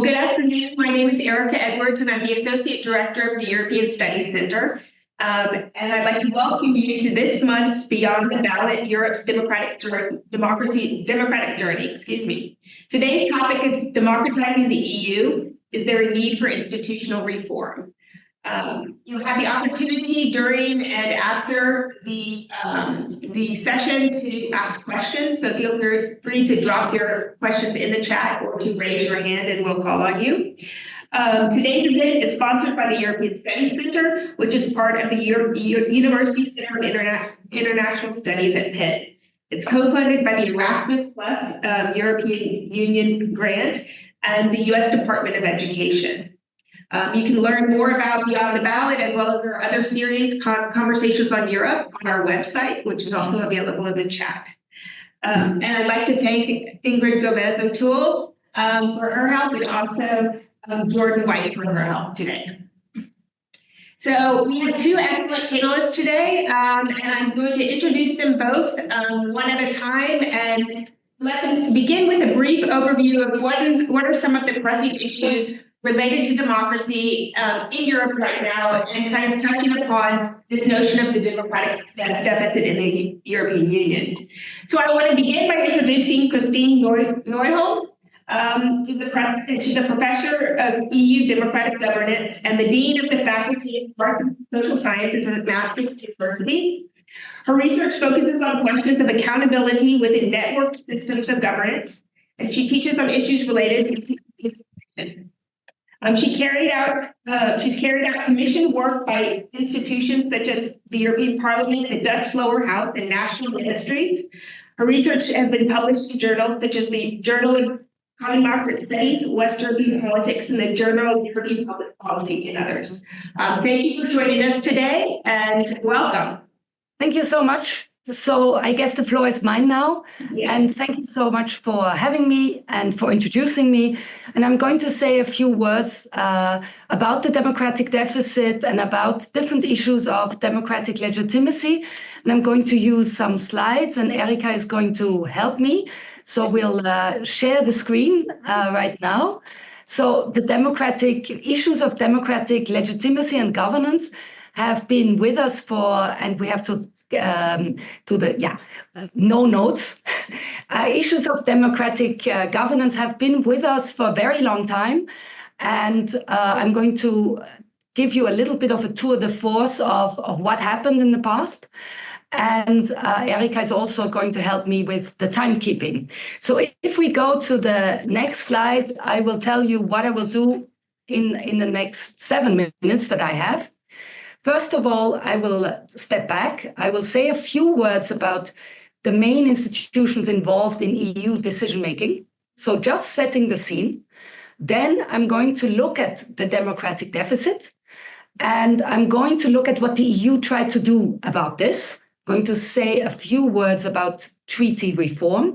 Well, good afternoon. My name is Erica Edwards, and I'm the Associate Director of the European Studies Center. And I'd like to welcome you to this month's Beyond the Ballot, Europe's Democratic Journey. Today's topic is Democratizing the EU. Is there a need for institutional reform? You'll have the opportunity during and after the session to ask questions. So feel free to drop your questions in the chat or to raise your hand and we'll call on you. Today's event is sponsored by the European Studies Center, which is part of the University Center of International Studies at Pitt. It's co-funded by the Erasmus Plus European Union grant and the U.S. Department of Education. You can learn more about Beyond the Ballot as well as our other series, Conversations on Europe, on our website, which is also available in the chat. And I'd like to thank Ingrid Gomez-O'Toole for her help and also Jordan White for her help today. So we have two excellent panelists today, and I'm going to introduce them both one at a time and let them begin with a brief overview of what are some of the pressing issues related to democracy in Europe right now, and kind of touching upon this notion of the democratic deficit in the European Union. So I want to begin by introducing Christine Neuhold. She's a professor of EU democratic governance and the dean of the Faculty of Arts and Social Sciences at Maastricht University. Her research focuses on questions of accountability within networked systems of governance, and she teaches on issues related to she's carried out commission work by institutions such as the European Parliament, the Dutch Lower House, and national ministries. Her research has been published in journals such as the Journal of Common Market Studies, West European Politics, and the Journal of European Public Policy, and others. Thank you for joining us today, and welcome. Thank you so much. So I guess the floor is mine now. Yeah. And thank you so much for having me and for introducing me. And I'm going to say a few words about the democratic deficit and about different issues of democratic legitimacy. And I'm going to use some slides, and Erika is going to help me. So we'll share the screen right now. So the issues of democratic legitimacy and governance have been with us and we have to no notes. Issues of democratic governance have been with us for a very long time. And I'm going to give you a little bit of a tour de force of what happened in the past. And Erika is also going to help me with the timekeeping. So if we go to the next slide, I will tell you what I will do in the next 7 minutes that I have. First of all, I will step back. I will say a few words about the main institutions involved in EU decision-making. So just setting the scene. Then I'm going to look at the democratic deficit. And I'm going to look at what the EU tried to do about this. I'm going to say a few words about treaty reform.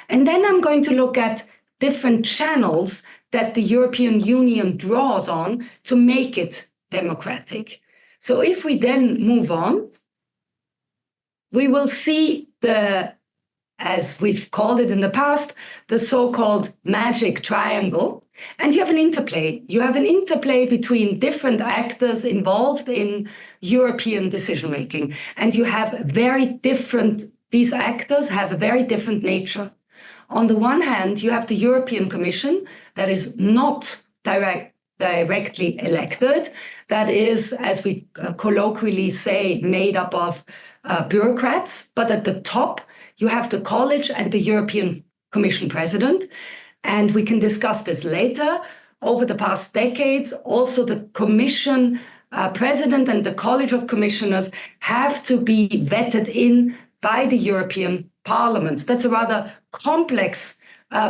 And then I'm going to look at different channels that the European Union draws on to make it democratic. So if we then move on, we will see as we've called it in the past, the so-called magic triangle. And you have an interplay. You have an interplay between different actors involved in European decision-making. And you have these actors have a very different nature. On the one hand, you have the European Commission that is not directly elected, that is, as we colloquially say, made up of bureaucrats. But at the top, you have the College and the European Commission President. And we can discuss this later. Over the past decades, also the Commission President and the College of Commissioners have to be vetted in by the European Parliament. That's a rather complex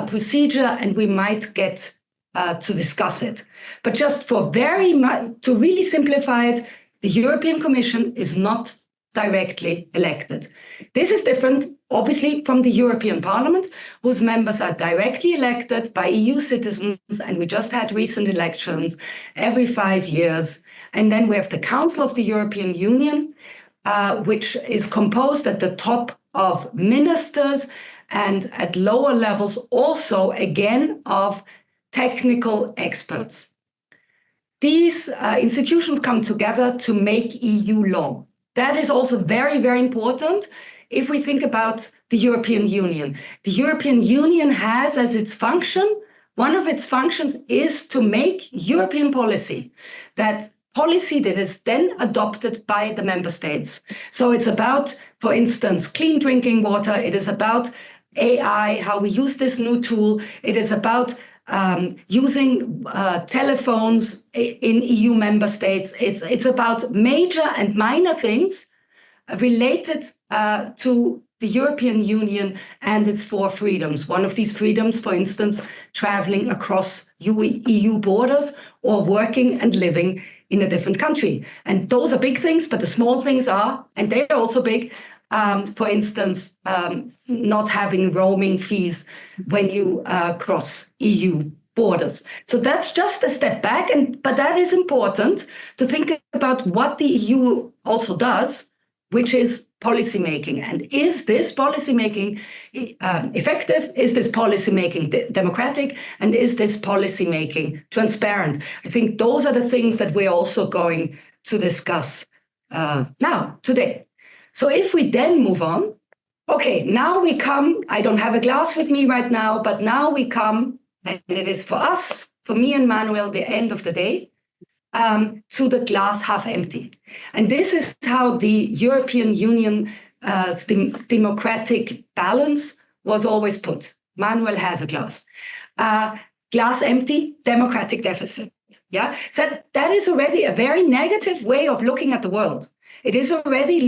procedure, and we might get to discuss it. But just to really simplify it, the European Commission is not directly elected. This is different, obviously, from the European Parliament, whose members are directly elected by EU citizens, and we just had recent elections every 5 years. And then we have the Council of the European Union, which is composed at the top of ministers and at lower levels also, again, of technical experts. These institutions come together to make EU law. That is also very, very important if we think about the European Union. The European Union has as its function, one of its functions is to make European policy, that policy that is then adopted by the member states. So it's about, for instance, clean drinking water. It is about AI, how we use this new tool. It is about using telephones in EU member states. It's about major and minor things related to the European Union and its 4 freedoms. One of these freedoms, for instance, traveling across EU borders or working and living in a different country. And those are big things, but the small things are, and they're also big, for instance, not having roaming fees when you cross EU borders. So that's just a step back, but that is important to think about what the EU also does, which is policymaking. And is this policymaking effective? Is this policymaking democratic? And is this policymaking transparent? I think those are the things that we're also going to discuss now, today. So if we then move on, okay, now we come, I don't have a glass with me right now, but now we come, and it is for us, for me and Manuel, the end of the day, to the glass half empty. And this is how the European Union's democratic balance was always put. Manuel has a glass. Glass empty, democratic deficit. Yeah, so that is already a very negative way of looking at the world. It is already,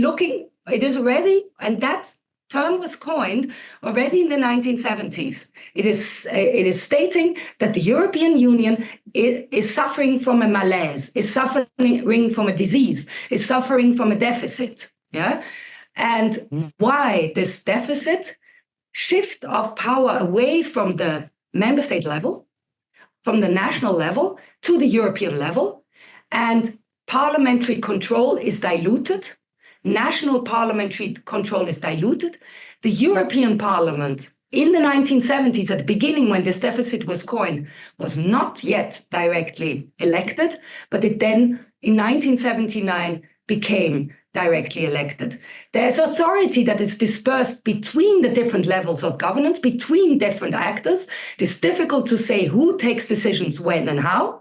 and that term was coined already in the 1970s. It is stating that the European Union is suffering from a malaise, is suffering from a disease, is suffering from a deficit. Yeah, and why this deficit? Shift of power away from the member state level, from the national level to the European level, and parliamentary control is diluted. National parliamentary control is diluted. The European Parliament in the 1970s, at the beginning when this deficit was coined, was not yet directly elected, but it then in 1979 became directly elected. There's authority that is dispersed between the different levels of governance, between different actors. It is difficult to say who takes decisions when and how.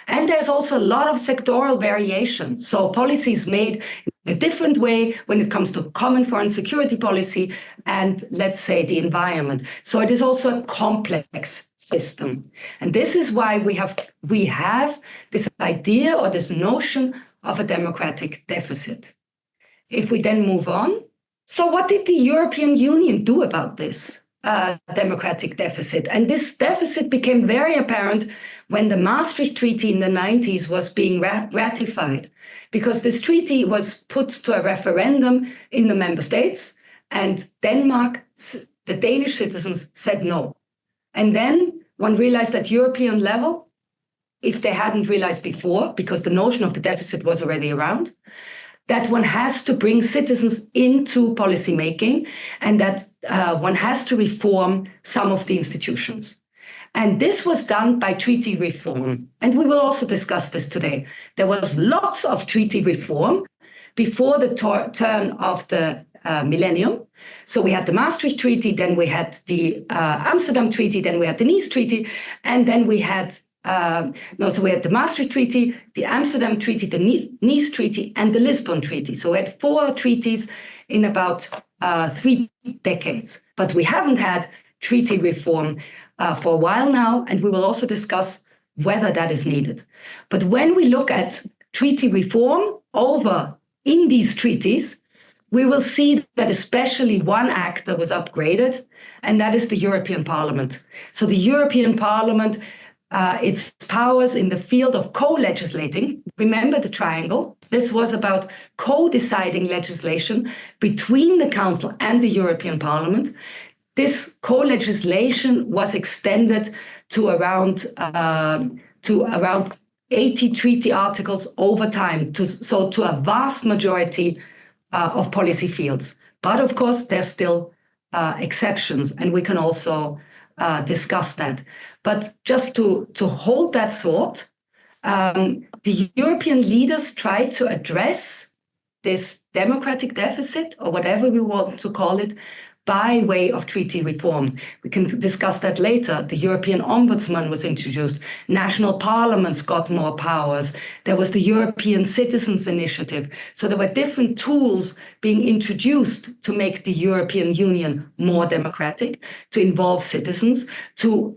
And there's also a lot of sectoral variation. So policies made in a different way when it comes to common foreign security policy and, let's say, the environment. So it is also a complex system. And this is why we have this idea or this notion of a democratic deficit. If we then move on, so what did the European Union do about this democratic deficit? And this deficit became very apparent when the Maastricht Treaty in the 90s was being ratified, because this treaty was put to a referendum in the member states, and Denmark, the Danish citizens said no. And then one realized at European level, if they hadn't realized before, because the notion of the deficit was already around, that one has to bring citizens into policymaking and that one has to reform some of the institutions. And this was done by treaty reform. And we will also discuss this today. There was lots of treaty reform before the turn of the millennium. So we had the Maastricht Treaty, then we had the Amsterdam Treaty, then we had the Nice Treaty, and then we had so we had the Maastricht Treaty, the Amsterdam Treaty, the Nice Treaty, and the Lisbon Treaty. So we had 4 treaties in about 3 decades. But we haven't had treaty reform for a while now, and we will also discuss whether that is needed. But when we look at treaty reform in these treaties, we will see that especially one actor was upgraded, and that is the European Parliament. So the European Parliament, its powers in the field of co-legislating, remember the triangle, this was about co-deciding legislation between the Council and the European Parliament. This co-legislation was extended to around 80 treaty articles over time, to a vast majority of policy fields. But of course, there's still exceptions, and we can also discuss that. But just to hold that thought, the European leaders tried to address this democratic deficit, or whatever we want to call it, by way of treaty reform. We can discuss that later. The European Ombudsman was introduced. National parliaments got more powers. There was the European Citizens Initiative. So there were different tools being introduced to make the European Union more democratic, to involve citizens, to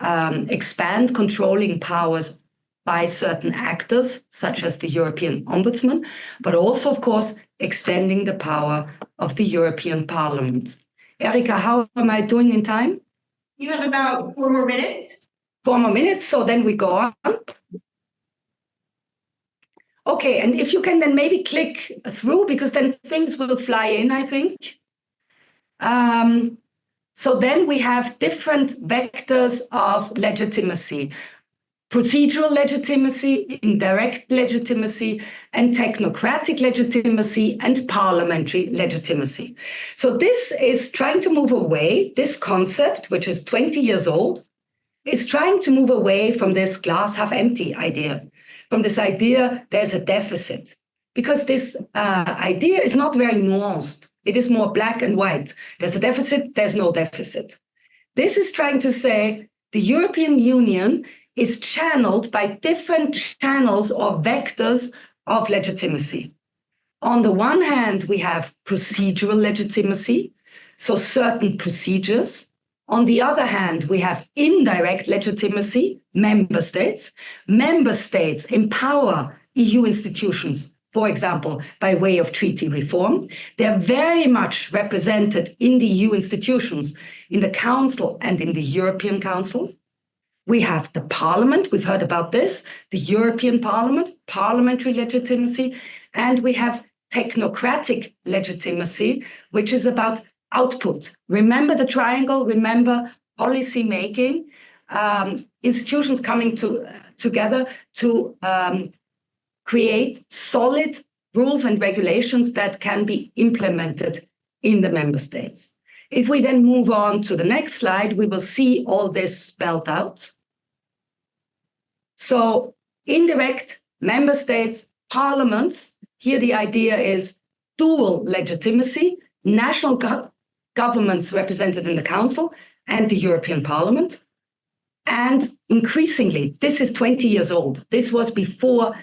expand controlling powers by certain actors, such as the European Ombudsman, but also, of course, extending the power of the European Parliament. Erika, how am I doing in time? You have about 4 more minutes. 4 more minutes, so then we go on. Okay, and if you can then maybe click through, because then things will fly in, I think. So then we have different vectors of legitimacy. Procedural legitimacy, indirect legitimacy, and technocratic legitimacy, and parliamentary legitimacy. So this is trying to move away, this concept, which is 20 years old, is trying to move away from this glass half empty idea, from this idea there's a deficit. Because this idea is not very nuanced. It is more black and white. There's a deficit, there's no deficit. This is trying to say the European Union is channeled by different channels or vectors of legitimacy. On the one hand, we have procedural legitimacy, so certain procedures. On the other hand, we have indirect legitimacy, member states. Member states empower EU institutions, for example, by way of treaty reform. They're very much represented in the EU institutions, in the Council and in the European Council. We have the Parliament, we've heard about this, the European Parliament, parliamentary legitimacy, and we have technocratic legitimacy, which is about output. Remember the triangle, remember policy making, institutions coming together to create solid rules and regulations that can be implemented in the member states. If we then move on to the next slide, we will see all this spelled out. So indirect member states, parliaments, here the idea is dual legitimacy, national governments represented in the Council and the European Parliament. And increasingly, this is 20 years old. This was before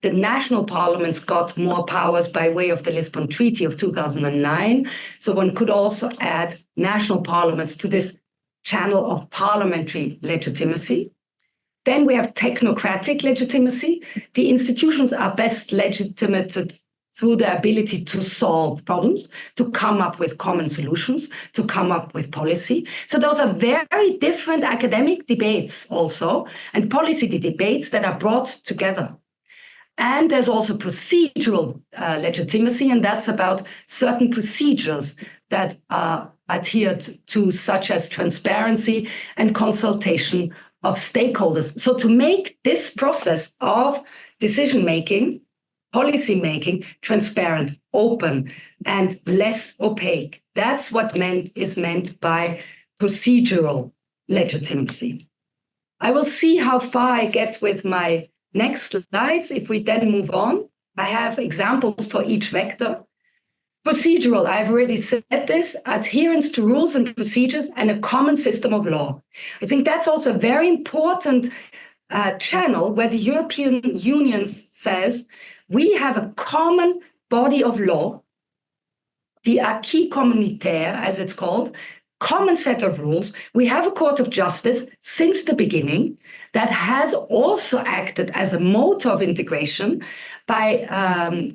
the national parliaments got more powers by way of the Lisbon Treaty of 2009. So one could also add national parliaments to this channel of parliamentary legitimacy. Then we have technocratic legitimacy. The institutions are best legitimated through their ability to solve problems, to come up with common solutions, to come up with policy. So those are very different academic debates also, and policy debates that are brought together. And there's also procedural legitimacy, and that's about certain procedures that are adhered to, such as transparency and consultation of stakeholders. So to make this process of decision-making, policy-making, transparent, open, and less opaque, that's what is meant by procedural legitimacy. I will see how far I get with my next slides. If we then move on, I have examples for each vector. Procedural, I've already said this, adherence to rules and procedures and a common system of law. I think that's also a very important channel where the European Union says we have a common body of law, the acquis communautaire, as it's called, common set of rules. We have a court of justice since the beginning that has also acted as a motor of integration by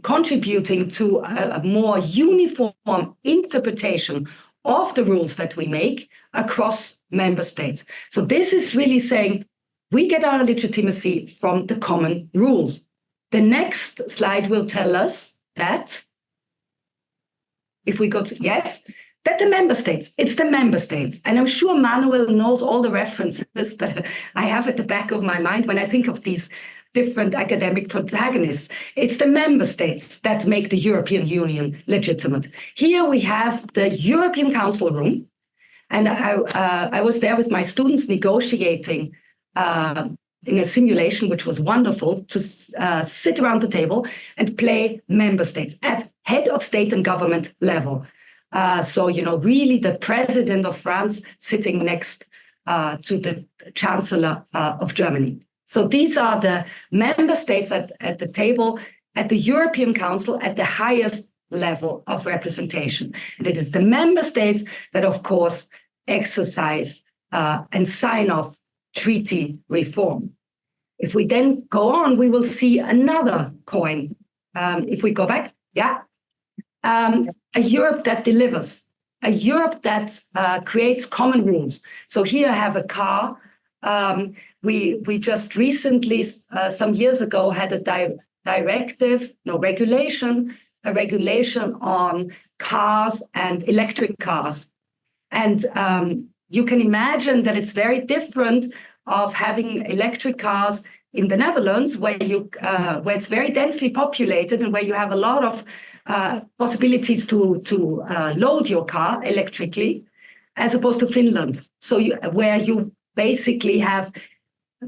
contributing to a more uniform interpretation of the rules that we make across member states. So this is really saying we get our legitimacy from the common rules. The next slide will tell us that, if we go to, yes, that the member states, it's the member states. And I'm sure Manuel knows all the references that I have at the back of my mind when I think of these different academic protagonists. It's the member states that make the European Union legitimate. Here we have the European Council room. And I was there with my students negotiating in a simulation, which was wonderful, to sit around the table and play member states at head of state and government level. So, really the president of France sitting next to the chancellor of Germany. So these are the member states at the table at the European Council at the highest level of representation. And it is the member states that, of course, exercise and sign off treaty reform. If we then go on, we will see another coin. If we go back, a Europe that delivers, a Europe that creates common rules. So here I have a car. We just recently, some years ago, had a regulation on cars and electric cars. And you can imagine that it's very different of having electric cars in the Netherlands, where it's very densely populated and where you have a lot of possibilities to load your car electrically, as opposed to Finland. So where you basically have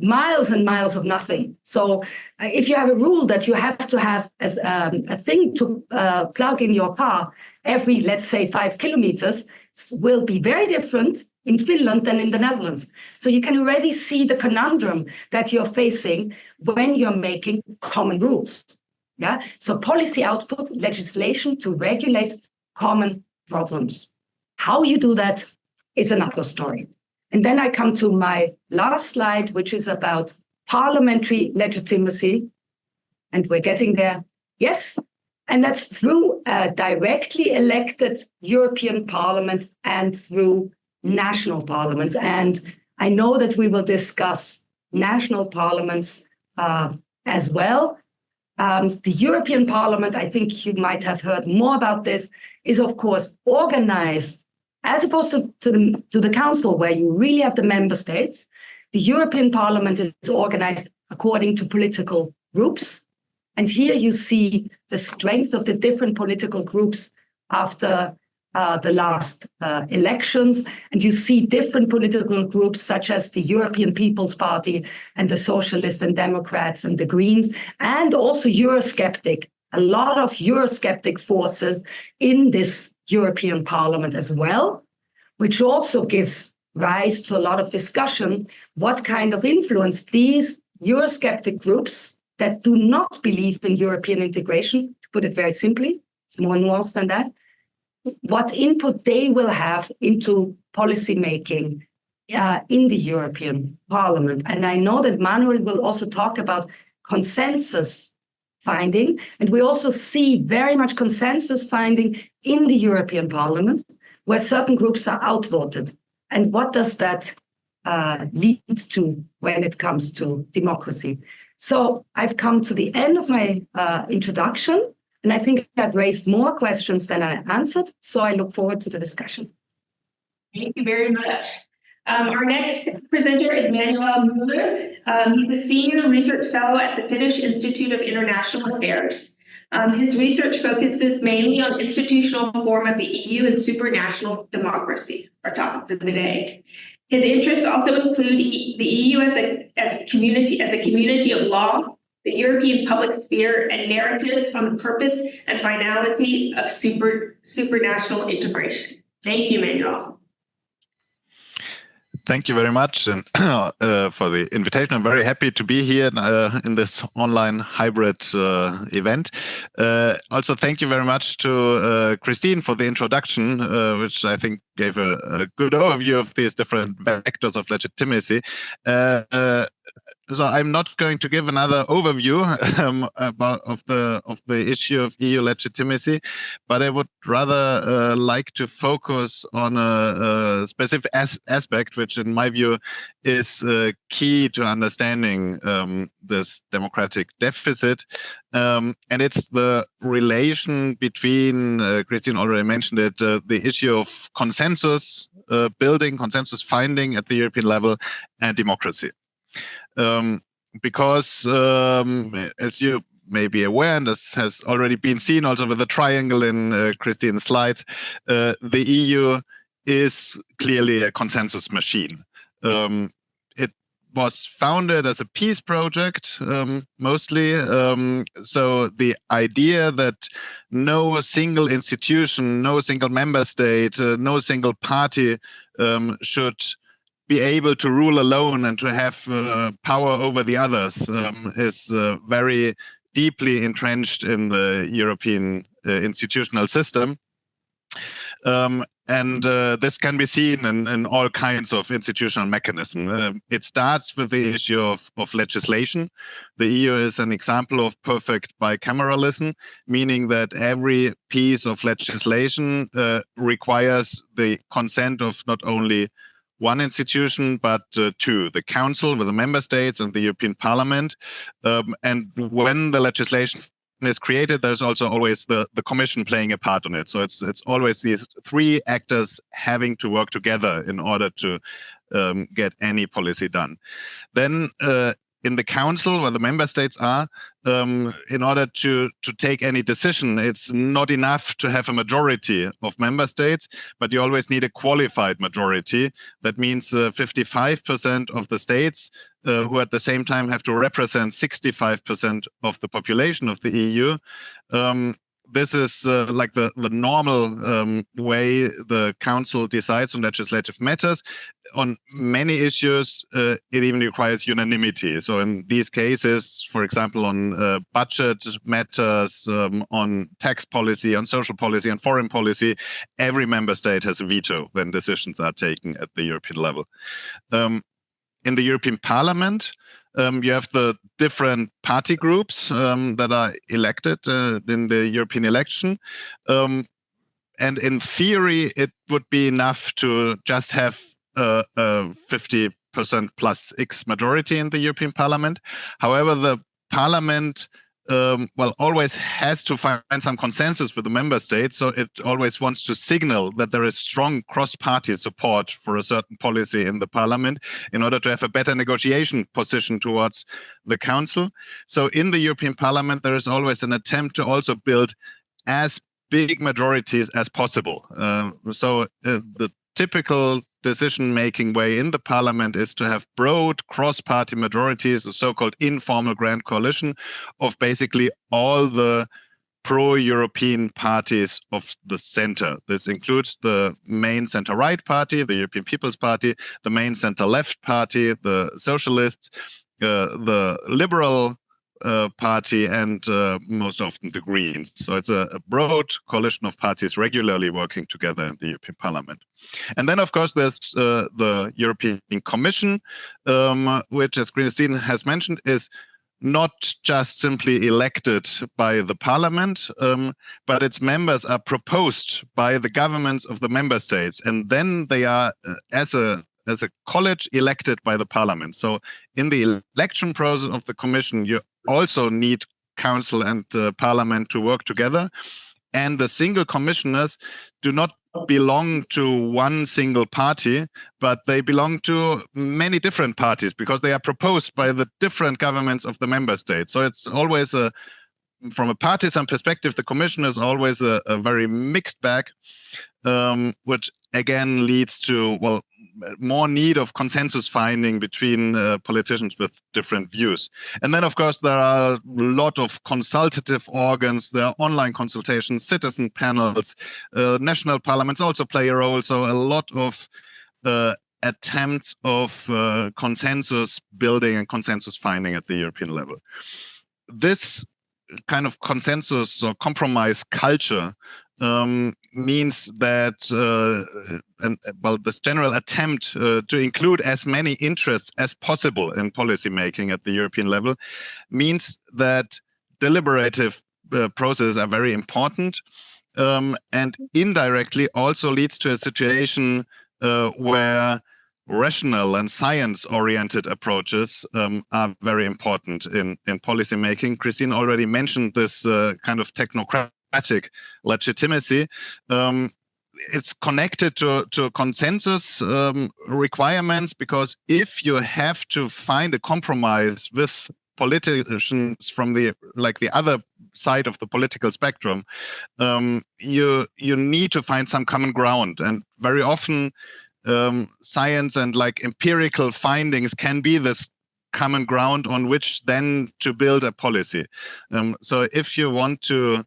miles and miles of nothing. So if you have a rule that you have to have as a thing to plug in your car every, let's say, 5 kilometers, will be very different in Finland than in the Netherlands. So you can already see the conundrum that you're facing when you're making common rules. Yeah. So policy output, legislation to regulate common problems. How you do that is another story. And then I come to my last slide, which is about parliamentary legitimacy. And we're getting there. Yes. And that's through a directly elected European Parliament and through national parliaments. And I know that we will discuss national parliaments as well. The European Parliament, I think you might have heard more about this, is of course organized as opposed to the Council, where you really have the member states. The European Parliament is organized according to political groups. And here you see the strength of the different political groups after the last elections. And you see different political groups, such as the European People's Party and the Socialists and Democrats and the Greens, and also Eurosceptic, a lot of Eurosceptic forces in this European Parliament as well, which also gives rise to a lot of discussion what kind of influence these Eurosceptic groups that do not believe in European integration, to put it very simply, it's more nuanced than that, what input they will have into policy making in the European Parliament. And I know that Manuel will also talk about consensus finding, and we also see very much consensus finding in the European Parliament, where certain groups are outvoted. And what does that lead to when it comes to democracy? So I've come to the end of my introduction, and I think I've raised more questions than I answered. So I look forward to the discussion. Thank you very much. Our next presenter is Manuel Müller. He's a senior research fellow at the Finnish Institute of International Affairs. His research focuses mainly on institutional reform of the EU and supranational democracy, our topic of the day. His interests also include the EU as a community of law, the European public sphere, and narratives on the purpose and finality of supranational integration. Thank you, Manuel. Thank you very much and for the invitation. I'm very happy to be here in this online hybrid event. Also, thank you very much to Christine for the introduction, which I think gave a good overview of these different vectors of legitimacy. So I'm not going to give another overview of the issue of EU legitimacy, but I would rather like to focus on a specific aspect, which in my view is key to understanding this democratic deficit. And it's the relation between, Christine already mentioned it, the issue of consensus building, consensus finding at the European level, and democracy. Because as you may be aware, and this has already been seen also with the triangle in Christine's slides, the EU is clearly a consensus machine. It was founded as a peace project, mostly. So the idea that no single institution, no single member state, no single party should be able to rule alone and to have power over the others is very deeply entrenched in the European institutional system. And this can be seen in all kinds of institutional mechanisms. It starts with the issue of legislation. The EU is an example of perfect bicameralism, meaning that every piece of legislation requires the consent of not only one institution, but two, the Council with the member states and the European Parliament. And when the legislation is created, there's also always the Commission playing a part on it. So it's always these three actors having to work together in order to get any policy done. Then in the Council, where the member states are, in order to take any decision, it's not enough to have a majority of member states, but you always need a qualified majority. That means 55% of the states who at the same time have to represent 65% of the population of the EU. This is like the normal way the Council decides on legislative matters. On many issues, it even requires unanimity. So in these cases, for example, on budget matters, on tax policy, on social policy, on foreign policy, every member state has a veto when decisions are taken at the European level. In the European Parliament, you have the different party groups that are elected in the European election. And in theory, it would be enough to just have a 50% plus X majority in the European Parliament. However, the Parliament always has to find some consensus with the member states. So it always wants to signal that there is strong cross-party support for a certain policy in the Parliament in order to have a better negotiation position towards the Council. So in the European Parliament, there is always an attempt to also build as big majorities as possible. So the typical decision-making way in the Parliament is to have broad cross-party majorities, a so-called informal grand coalition of basically all the pro-European parties of the center. This includes the main center-right party, the European People's Party, the main center-left party, the Socialists, the Liberal party, and most often the Greens. So it's a broad coalition of parties regularly working together in the European Parliament. And then, of course, there's the European Commission, which, as Christine has mentioned, is not just simply elected by the Parliament, but its members are proposed by the governments of the member states, and then they are, as a college, elected by the Parliament. So in the election process of the Commission, you also need Council and Parliament to work together. And the single commissioners do not belong to one single party, but they belong to many different parties because they are proposed by the different governments of the member states. So it's always from a partisan perspective, the Commission is always a very mixed bag, which again leads to, more need of consensus finding between politicians with different views. And then, of course, there are a lot of consultative organs. There are online consultations, citizen panels, national parliaments also play a role. So a lot of attempts of consensus building and consensus finding at the European level. This kind of consensus or compromise culture means that, this general attempt to include as many interests as possible in policy making at the European level means that deliberative processes are very important, and indirectly also leads to a situation where rational and science-oriented approaches are very important in policy making. Christine already mentioned this kind of technocratic legitimacy. It's connected to consensus requirements, because if you have to find a compromise with politicians from the other side of the political spectrum, you need to find some common ground, and very often science and like empirical findings can be this common ground on which then to build a policy. So if you want to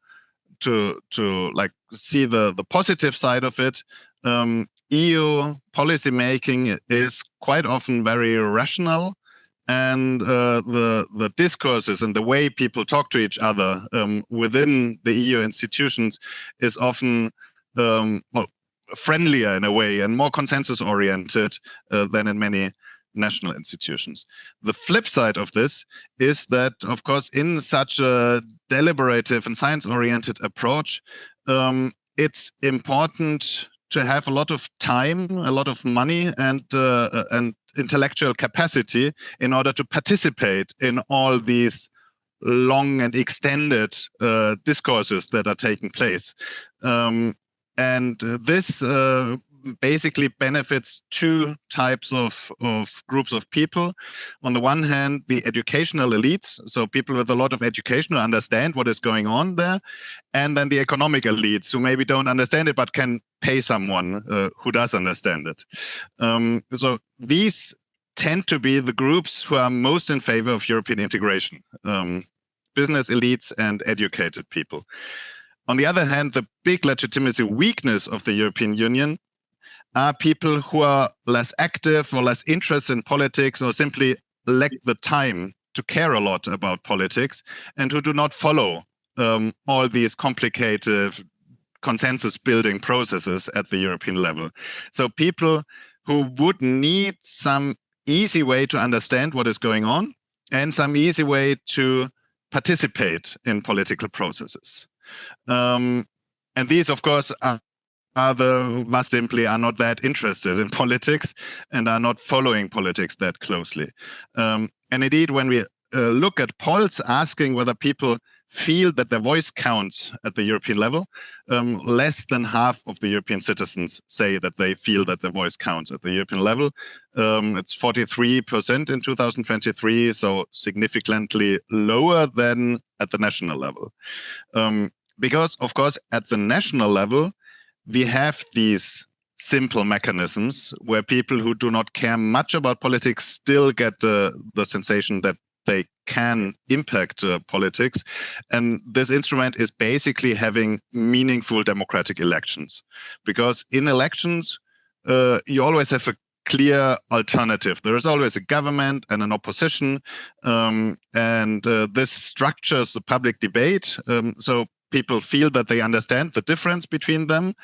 like see the positive side of it, EU policy making is quite often very rational, and the discourses and the way people talk to each other within the EU institutions is often friendlier in a way and more consensus oriented than in many national institutions. The flip side of this is that, of course, in such a deliberative and science-oriented approach, it's important to have a lot of time, a lot of money, and intellectual capacity in order to participate in all these long and extended discourses that are taking place. And this basically benefits two types of groups of people. On the one hand, the educational elites, so people with a lot of education who understand what is going on there, and then the economic elites who maybe don't understand it but can pay someone who does understand it. So these tend to be the groups who are most in favor of European integration, business elites and educated people. On the other hand, the big legitimacy weakness of the European Union are people who are less active or less interested in politics, or simply lack the time to care a lot about politics, and who do not follow all these complicated consensus building processes at the European level. So people who would need some easy way to understand what is going on and some easy way to participate in political processes. And these, of course, are simply are not that interested in politics and are not following politics that closely. And indeed, when we look at polls asking whether people feel that their voice counts at the European level, less than half of the European citizens say that they feel that their voice counts at the European level. It's 43% in 2023, so significantly lower than at the national level. Because, of course, at the national level, we have these simple mechanisms where people who do not care much about politics still get the sensation that they can impact politics. And this instrument is basically having meaningful democratic elections. Because in elections, you always have a clear alternative. There is always a government and an opposition, and this structures the public debate. So people feel that they understand the difference between them.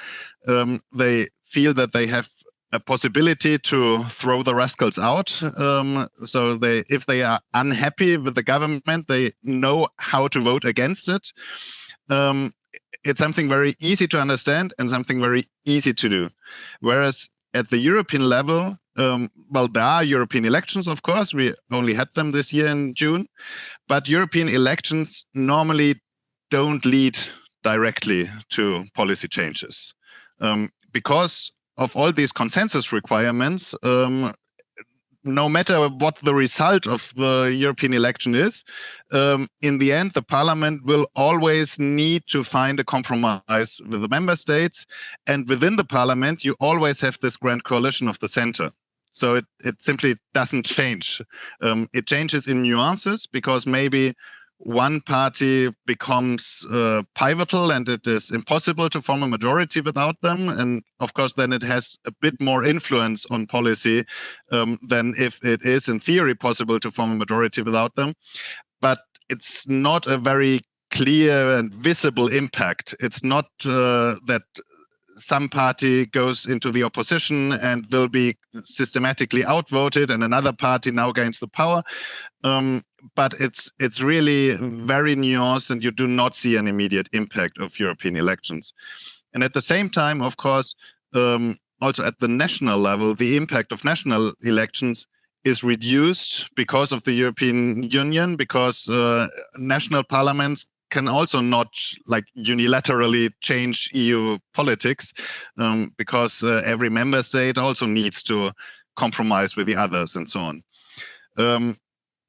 They feel that they have a possibility to throw the rascals out. So if they are unhappy with the government, they know how to vote against it. It's something very easy to understand and something very easy to do. Whereas at the European level, well, there are European elections, of course. We only had them this year in June. But European elections normally don't lead directly to policy changes. Because of all these consensus requirements, no matter what the result of the European election is, in the end, the parliament will always need to find a compromise with the member states. And within the parliament, you always have this grand coalition of the center. So it simply doesn't change. It changes in nuances because maybe one party becomes pivotal and it is impossible to form a majority without them. And of course, then it has a bit more influence on policy than if it is in theory possible to form a majority without them. But it's not a very clear and visible impact. It's not that some party goes into the opposition and will be systematically outvoted and another party now gains the power. But it's really very nuanced and you do not see an immediate impact of European elections. And at the same time, of course, also at the national level, the impact of national elections is reduced because of the European Union, because national parliaments can also not like unilaterally change EU politics because every member state also needs to compromise with the others and so on.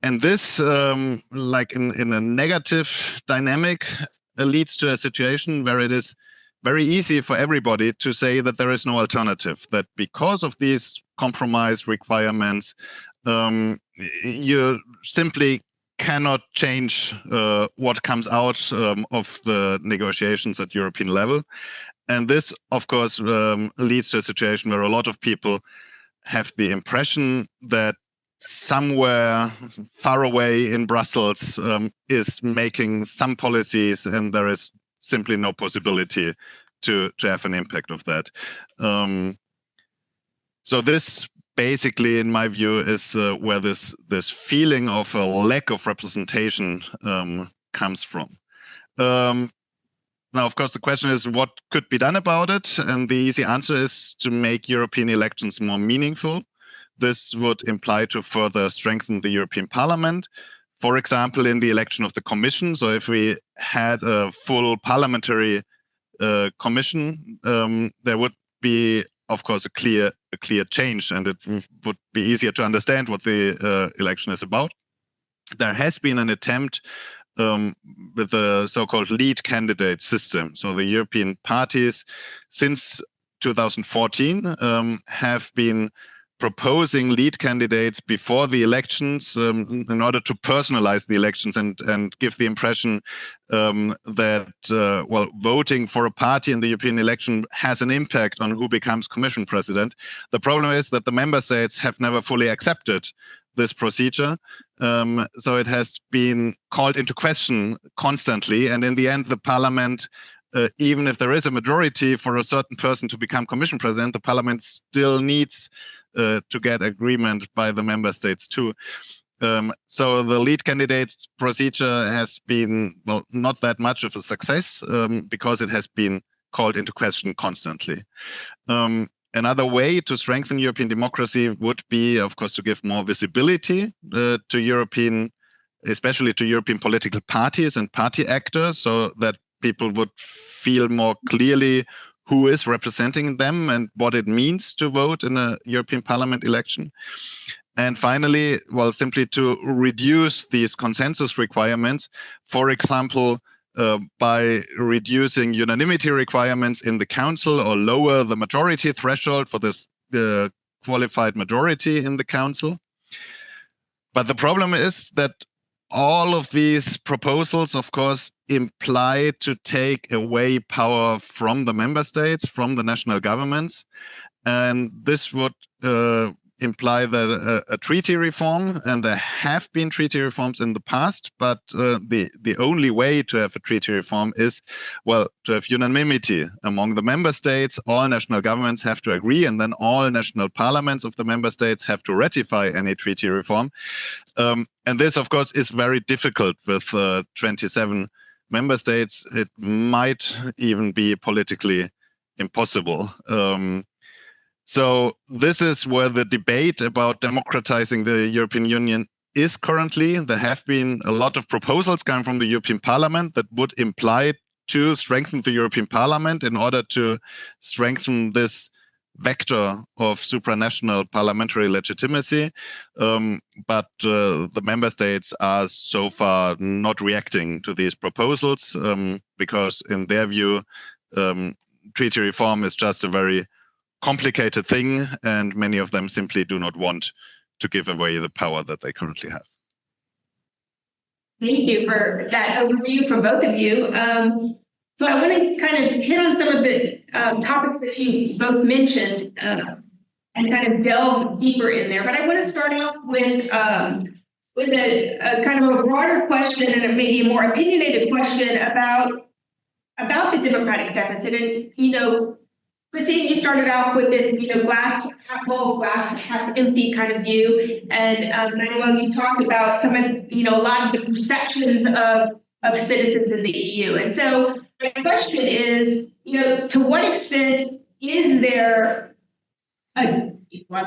And this, like in a negative dynamic, leads to a situation where it is very easy for everybody to say that there is no alternative, that because of these compromise requirements, you simply cannot change what comes out of the negotiations at European level. And this, of course, leads to a situation where a lot of people have the impression that somewhere far away in Brussels is making some policies, and there is simply no possibility to have an impact of that. So this basically, in my view, is where this feeling of a lack of representation comes from. Now, of course, the question is what could be done about it? And the easy answer is to make European elections more meaningful. This would imply to further strengthen the European Parliament, for example, in the election of the Commission. So if we had a full parliamentary commission, there would be, of course, a clear change, and it would be easier to understand what the election is about. There has been an attempt with the so-called lead candidate system. So the European parties, since 2014, have been proposing lead candidates before the elections in order to personalize the elections and give the impression that, well, voting for a party in the European election has an impact on who becomes Commission President. The problem is that the member states have never fully accepted this procedure. So it has been called into question constantly. And in the end, the Parliament, even if there is a majority for a certain person to become Commission President, the Parliament still needs to get agreement by the member states too. So the lead candidates procedure has been, well, not that much of a success because it has been called into question constantly. Another way to strengthen European democracy would be, of course, to give more visibility to European, especially to European political parties and party actors, so that people would feel more clearly who is representing them and what it means to vote in a European Parliament election. And finally, well, simply to reduce these consensus requirements, for example, by reducing unanimity requirements in the Council or lower the majority threshold for this qualified majority in the Council. But the problem is that all of these proposals, of course, imply to take away power from the member states, from the national governments. And this would imply that a treaty reform, and there have been treaty reforms in the past, but the only way to have a treaty reform is, well, to have unanimity among the member states. All national governments have to agree, and then all national parliaments of the member states have to ratify any treaty reform. And this, of course, is very difficult with 27 member states. It might even be politically impossible. So this is where the debate about democratizing the European Union is currently. There have been a lot of proposals coming from the European Parliament that would imply to strengthen the European Parliament in order to strengthen this vector of supranational parliamentary legitimacy. But the member states are so far not reacting to these proposals because in their view, treaty reform is just a very complicated thing, and many of them simply do not want to give away the power that they currently have. Thank you for that overview from both of you. So I want to kind of hit on some of the topics that you both mentioned and kind of delve deeper in there. But I want to start off with a kind of a broader question and maybe a more opinionated question about the democratic deficit. And, you know, Christine, you started out with this, you know, glass half full, glass half empty kind of view, and Manuel, you talked about some of, you know, a lot of the perceptions of citizens in the EU. And so my question is, you know, to what extent is there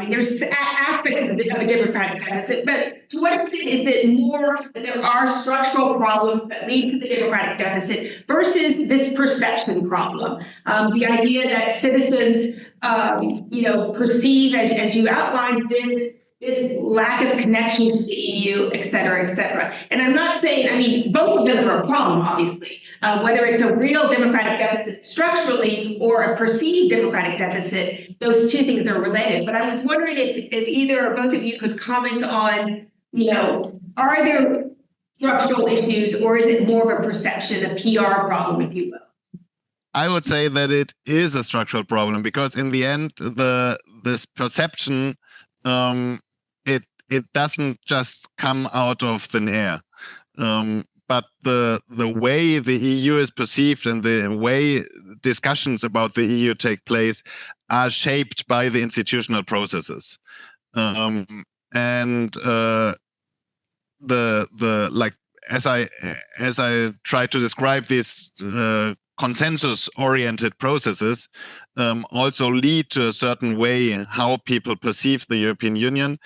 there's aspects of a democratic deficit, but to what extent is it more that there are structural problems that lead to the democratic deficit versus this perception problem? The idea that citizens, you know, perceive, as you outlined, this lack of connection to the EU, et cetera, et cetera. And I'm not saying, I mean, both of them are a problem, obviously. whether it's a real democratic deficit structurally or a perceived democratic deficit, those two things are related. But I was wondering if either or both of you could comment on, are there structural issues, or is it more of a perception, a PR problem, if you will? I would say that it is a structural problem, because in the end, this perception, it doesn't just come out of thin air. But the way the EU is perceived and the way discussions about the EU take place are shaped by the institutional processes. As I try to describe these consensus-oriented processes, also lead to a certain way how people perceive the European Union.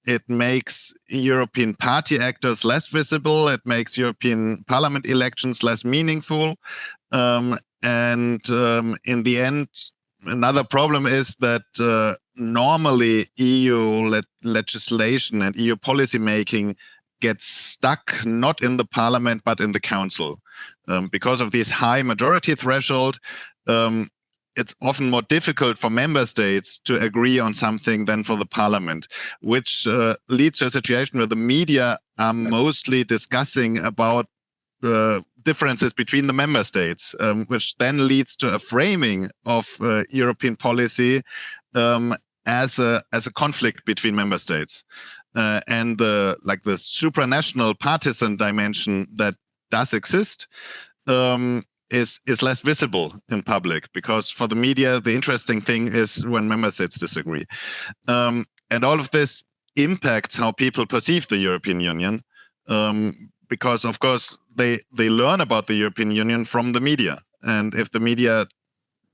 It makes European party actors less visible. It makes European Parliament elections less meaningful. In the end, another problem is that normally EU legislation and EU policy making gets stuck not in the Parliament but in the Council. Because of this high majority threshold, it's often more difficult for member states to agree on something than for the Parliament, which leads to a situation where the media are mostly discussing about differences between the member states, which then leads to a framing of European policy as a conflict between member states. And the supranational partisan dimension that does exist is less visible in public, because for the media, the interesting thing is when member states disagree. And all of this impacts how people perceive the European Union, because, of course, they learn about the European Union from the media. And if the media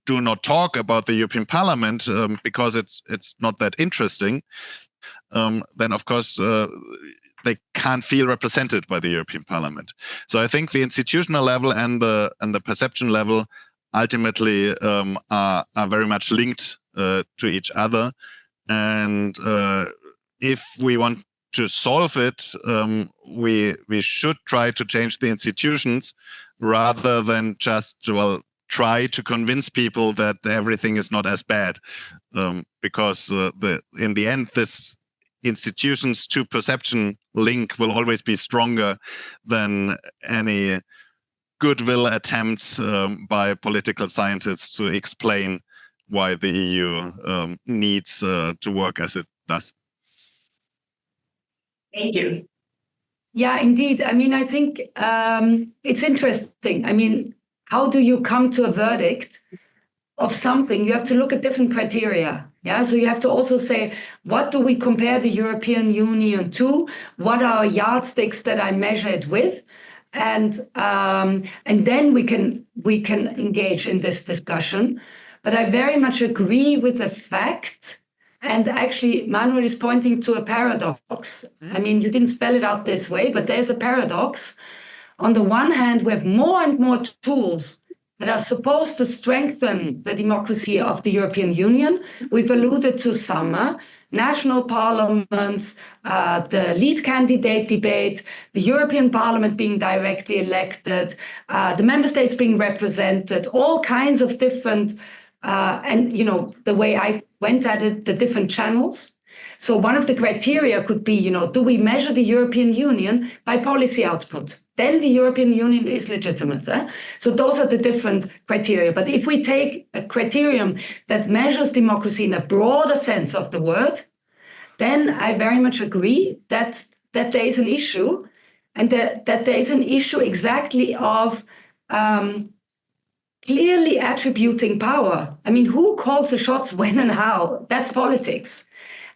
do not talk about the European Parliament because it's not that interesting, then, of course, they can't feel represented by the European Parliament. So I think the institutional level and the perception level ultimately are very much linked to each other. And if we want to solve it, we should try to change the institutions rather than just try to convince people that everything is not as bad, because in the end, this institutions to perception link will always be stronger than any goodwill attempts by political scientists to explain why the EU needs to work as it does. Thank you. Yeah, indeed. I mean, I think it's interesting. I mean, how do you come to a verdict of something? You have to look at different criteria. Yeah, so you have to also say, what do we compare the European Union to? What are yardsticks that I measure it with? And then we can engage in this discussion. But I very much agree with the fact, and actually Manuel is pointing to a paradox. I mean, you didn't spell it out this way, but there's a paradox. On the one hand, we have more and more tools that are supposed to strengthen the democracy of the European Union. We've alluded to some, national parliaments, the lead candidate debate, the European Parliament being directly elected, the member states being represented, all kinds of different, and the way I went at it, the different channels. So one of the criteria could be, do we measure the European Union by policy output? Then the European Union is legitimate. So those are the different criteria. But if we take a criterion that measures democracy in a broader sense of the word, then I very much agree that there is an issue, and that there is an issue exactly of clearly attributing power. I mean, who calls the shots when and how? That's politics.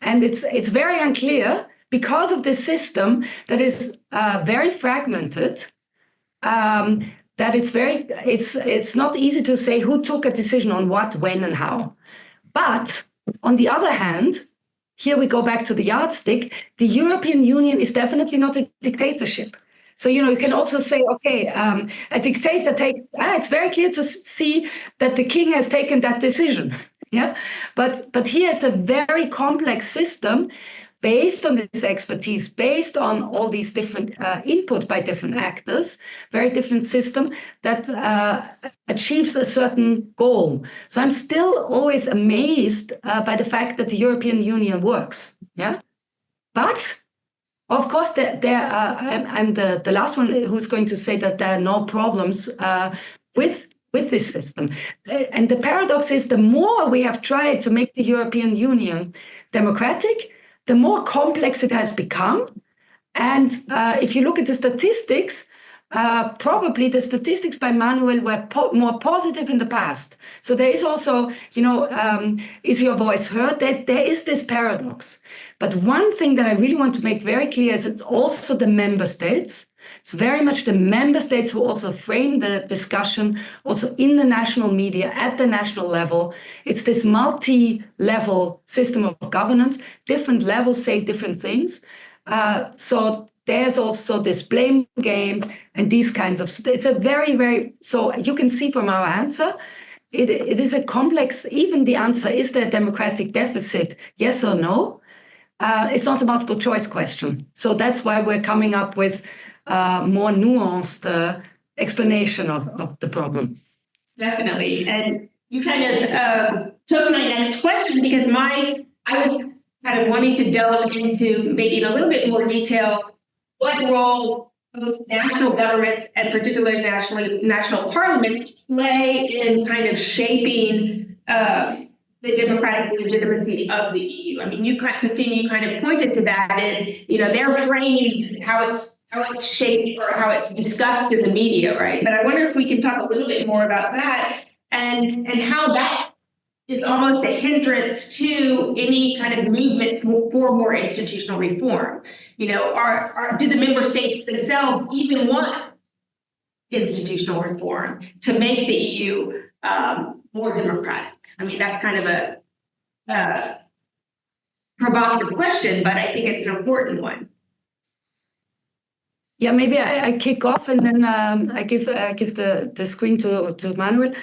And it's very unclear, because of this system that is very fragmented, that it's not easy to say who took a decision on what, when, and how. But on the other hand, here we go back to the yardstick, the European Union is definitely not a dictatorship. So, you can also say, okay, a dictator it's very clear to see that the king has taken that decision. Yeah, but here it's a very complex system, based on this expertise, based on all these different input by different actors, very different system that achieves a certain goal. So I'm still always amazed by the fact that the European Union works. Yeah, but of course, I'm the last one who's going to say that there are no problems with this system. And the paradox is, the more we have tried to make the European Union democratic, the more complex it has become. And if you look at the statistics, probably the statistics by Manuel were more positive in the past. So there is also, is your voice heard? There is this paradox. But one thing that I really want to make very clear is it's also the member states. It's very much the member states who also frame the discussion, also in the national media, at the national level. It's this multi-level system of governance. Different levels say different things. So there's also this blame game and these kinds of, it's a very, very, so you can see from our answer, it is a complex, even the answer, is there a democratic deficit, yes or no? It's not a multiple choice question. So that's why we're coming up with more nuanced explanation of the problem. Definitely. And you kind of took my next question, because I was kind of wanting to delve into maybe in a little bit more detail what role both national governments and particularly national parliaments play in kind of shaping the democratic legitimacy of the EU. I mean, Christina, you kind of pointed to that, and they're framing how it's shaped or how it's discussed in the media, right? But I wonder if we can talk a little bit more about that and how that is almost a hindrance to any kind of movements for more institutional reform. Do the member states themselves even want institutional reform to make the EU more democratic? I mean, that's kind of a provocative question, but I think it's an important one. Yeah, maybe I kick off and then I give the screen to Manuel.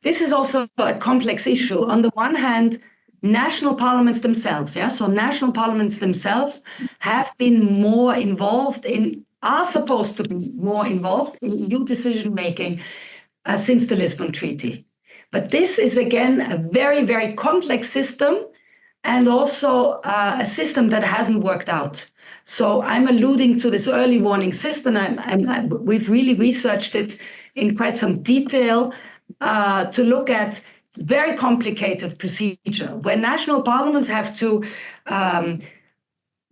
This is also a complex issue. On the one hand, national parliaments themselves, so national parliaments themselves have been more involved are supposed to be more involved in EU decision making since the Lisbon Treaty. But this is, again, a very, very complex system, and also a system that hasn't worked out. So I'm alluding to this early warning system, and we've really researched it in quite some detail to look at very complicated procedure where national parliaments have to,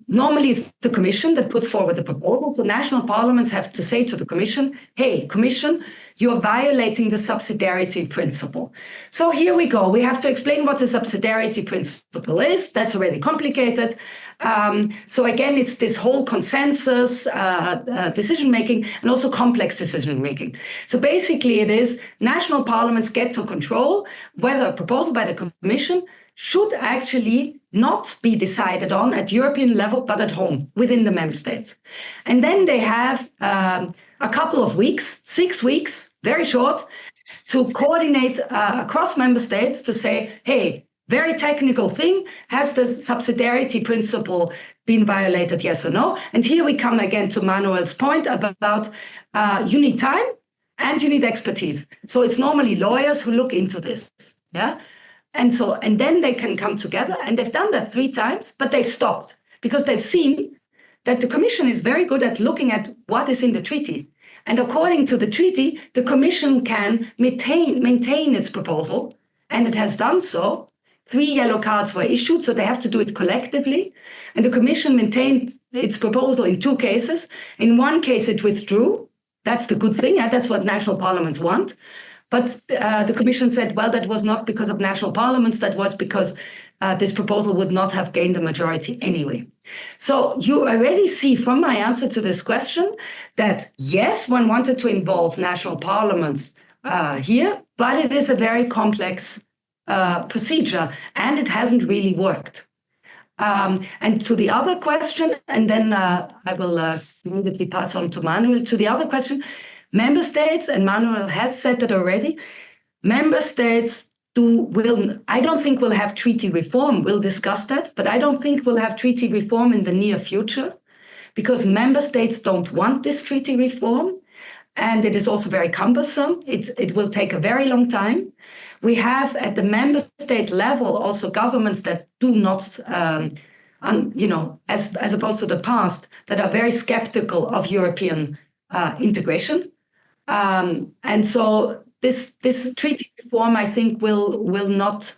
normally it's the Commission that puts forward the proposal. So national parliaments have to say to the Commission, hey, Commission, you're violating the subsidiarity principle. So here we go. We have to explain what the subsidiarity principle is. That's already complicated. So again, it's this whole consensus decision-making and also complex decision-making. So basically it is national parliaments get to control whether a proposal by the Commission should actually not be decided on at European level, but at home within the member states. And then they have a couple of weeks, 6 weeks, very short, to coordinate across member states to say, hey, very technical thing, has the subsidiarity principle been violated, yes or no? And here we come again to Manuel's point about you need time and you need expertise. So it's normally lawyers who look into this, yeah? And then they can come together, and they've done that 3 times, but they've stopped because they've seen that the Commission is very good at looking at what is in the treaty. And according to the treaty, the Commission can maintain its proposal, and it has done so. 3 yellow cards were issued, so they have to do it collectively. And the Commission maintained its proposal in 2 cases. In 1 case, it withdrew. That's the good thing. That's what national parliaments want. But the Commission said, well, that was not because of national parliaments. That was because this proposal would not have gained a majority anyway. So you already see from my answer to this question that, yes, one wanted to involve national parliaments here, but it is a very complex procedure, and it hasn't really worked. And to the other question, and then I will immediately pass on to Manuel, to the other question, member states, and Manuel has said that already, member states I don't think we'll have treaty reform. We'll discuss that, but I don't think we'll have treaty reform in the near future because member states don't want this treaty reform. And it is also very cumbersome. It will take a very long time. We have at the member state level also governments that do not, as opposed to the past, that are very skeptical of European integration. And so this treaty reform, I think, will not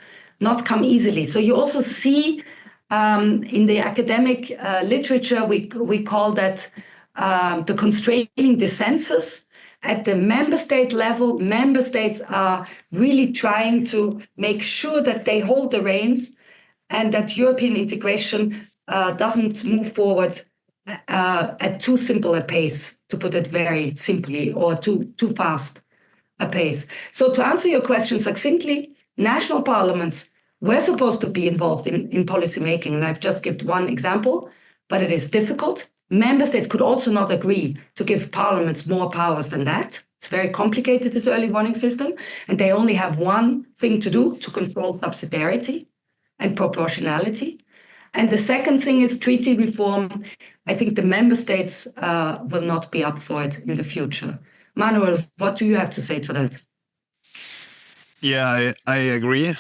come easily. So you also see in the academic literature, we call that the constraining dissensus. At the member state level, member states are really trying to make sure that they hold the reins and that European integration doesn't move forward at too simple a pace, to put it very simply, or too fast a pace. So to answer your question succinctly, national parliaments were supposed to be involved in policy making, and I've just given one example, but it is difficult. Member states could also not agree to give parliaments more powers than that. It's very complicated, this early warning system, and they only have one thing to do, to control subsidiarity and proportionality. And the second thing is treaty reform. I think the member states will not be up for it in the future. Manuel, what do you have to say to that? Yeah, I agree.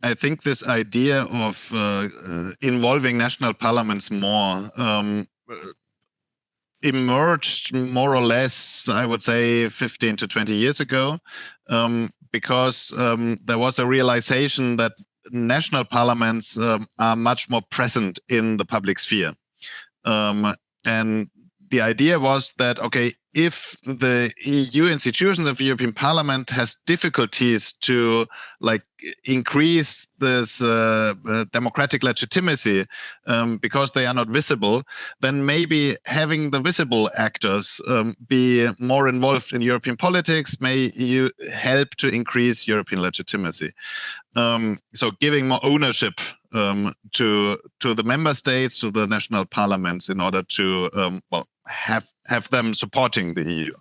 I think this idea of involving national parliaments more emerged more or less, I would say, 15 to 20 years ago, because there was a realization that national parliaments are much more present in the public sphere. And the idea was that, okay, if the EU institutions of the European Parliament has difficulties to increase this democratic legitimacy because they are not visible, then maybe having the visible actors be more involved in European politics may help to increase European legitimacy. So giving more ownership to the member states, to the national parliaments, in order to have them supporting the EU.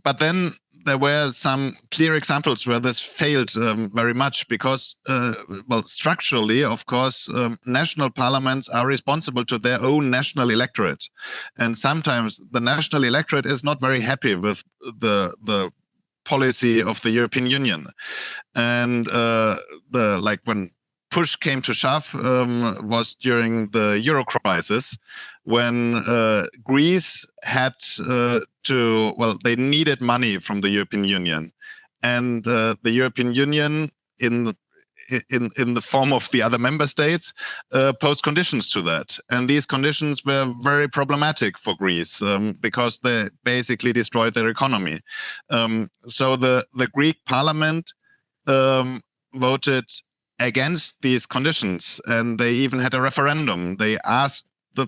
But then there were some clear examples where this failed very much because, structurally, of course, national parliaments are responsible to their own national electorate. And sometimes the national electorate is not very happy with the policy of the European Union. And when push came to shove was during the Euro crisis, when Greece had they needed money from the European Union, and the European Union, in the form of the other member states, posed conditions to that, and these conditions were very problematic for Greece because they basically destroyed their economy. So the Greek Parliament voted against these conditions, and they even had a referendum. They asked the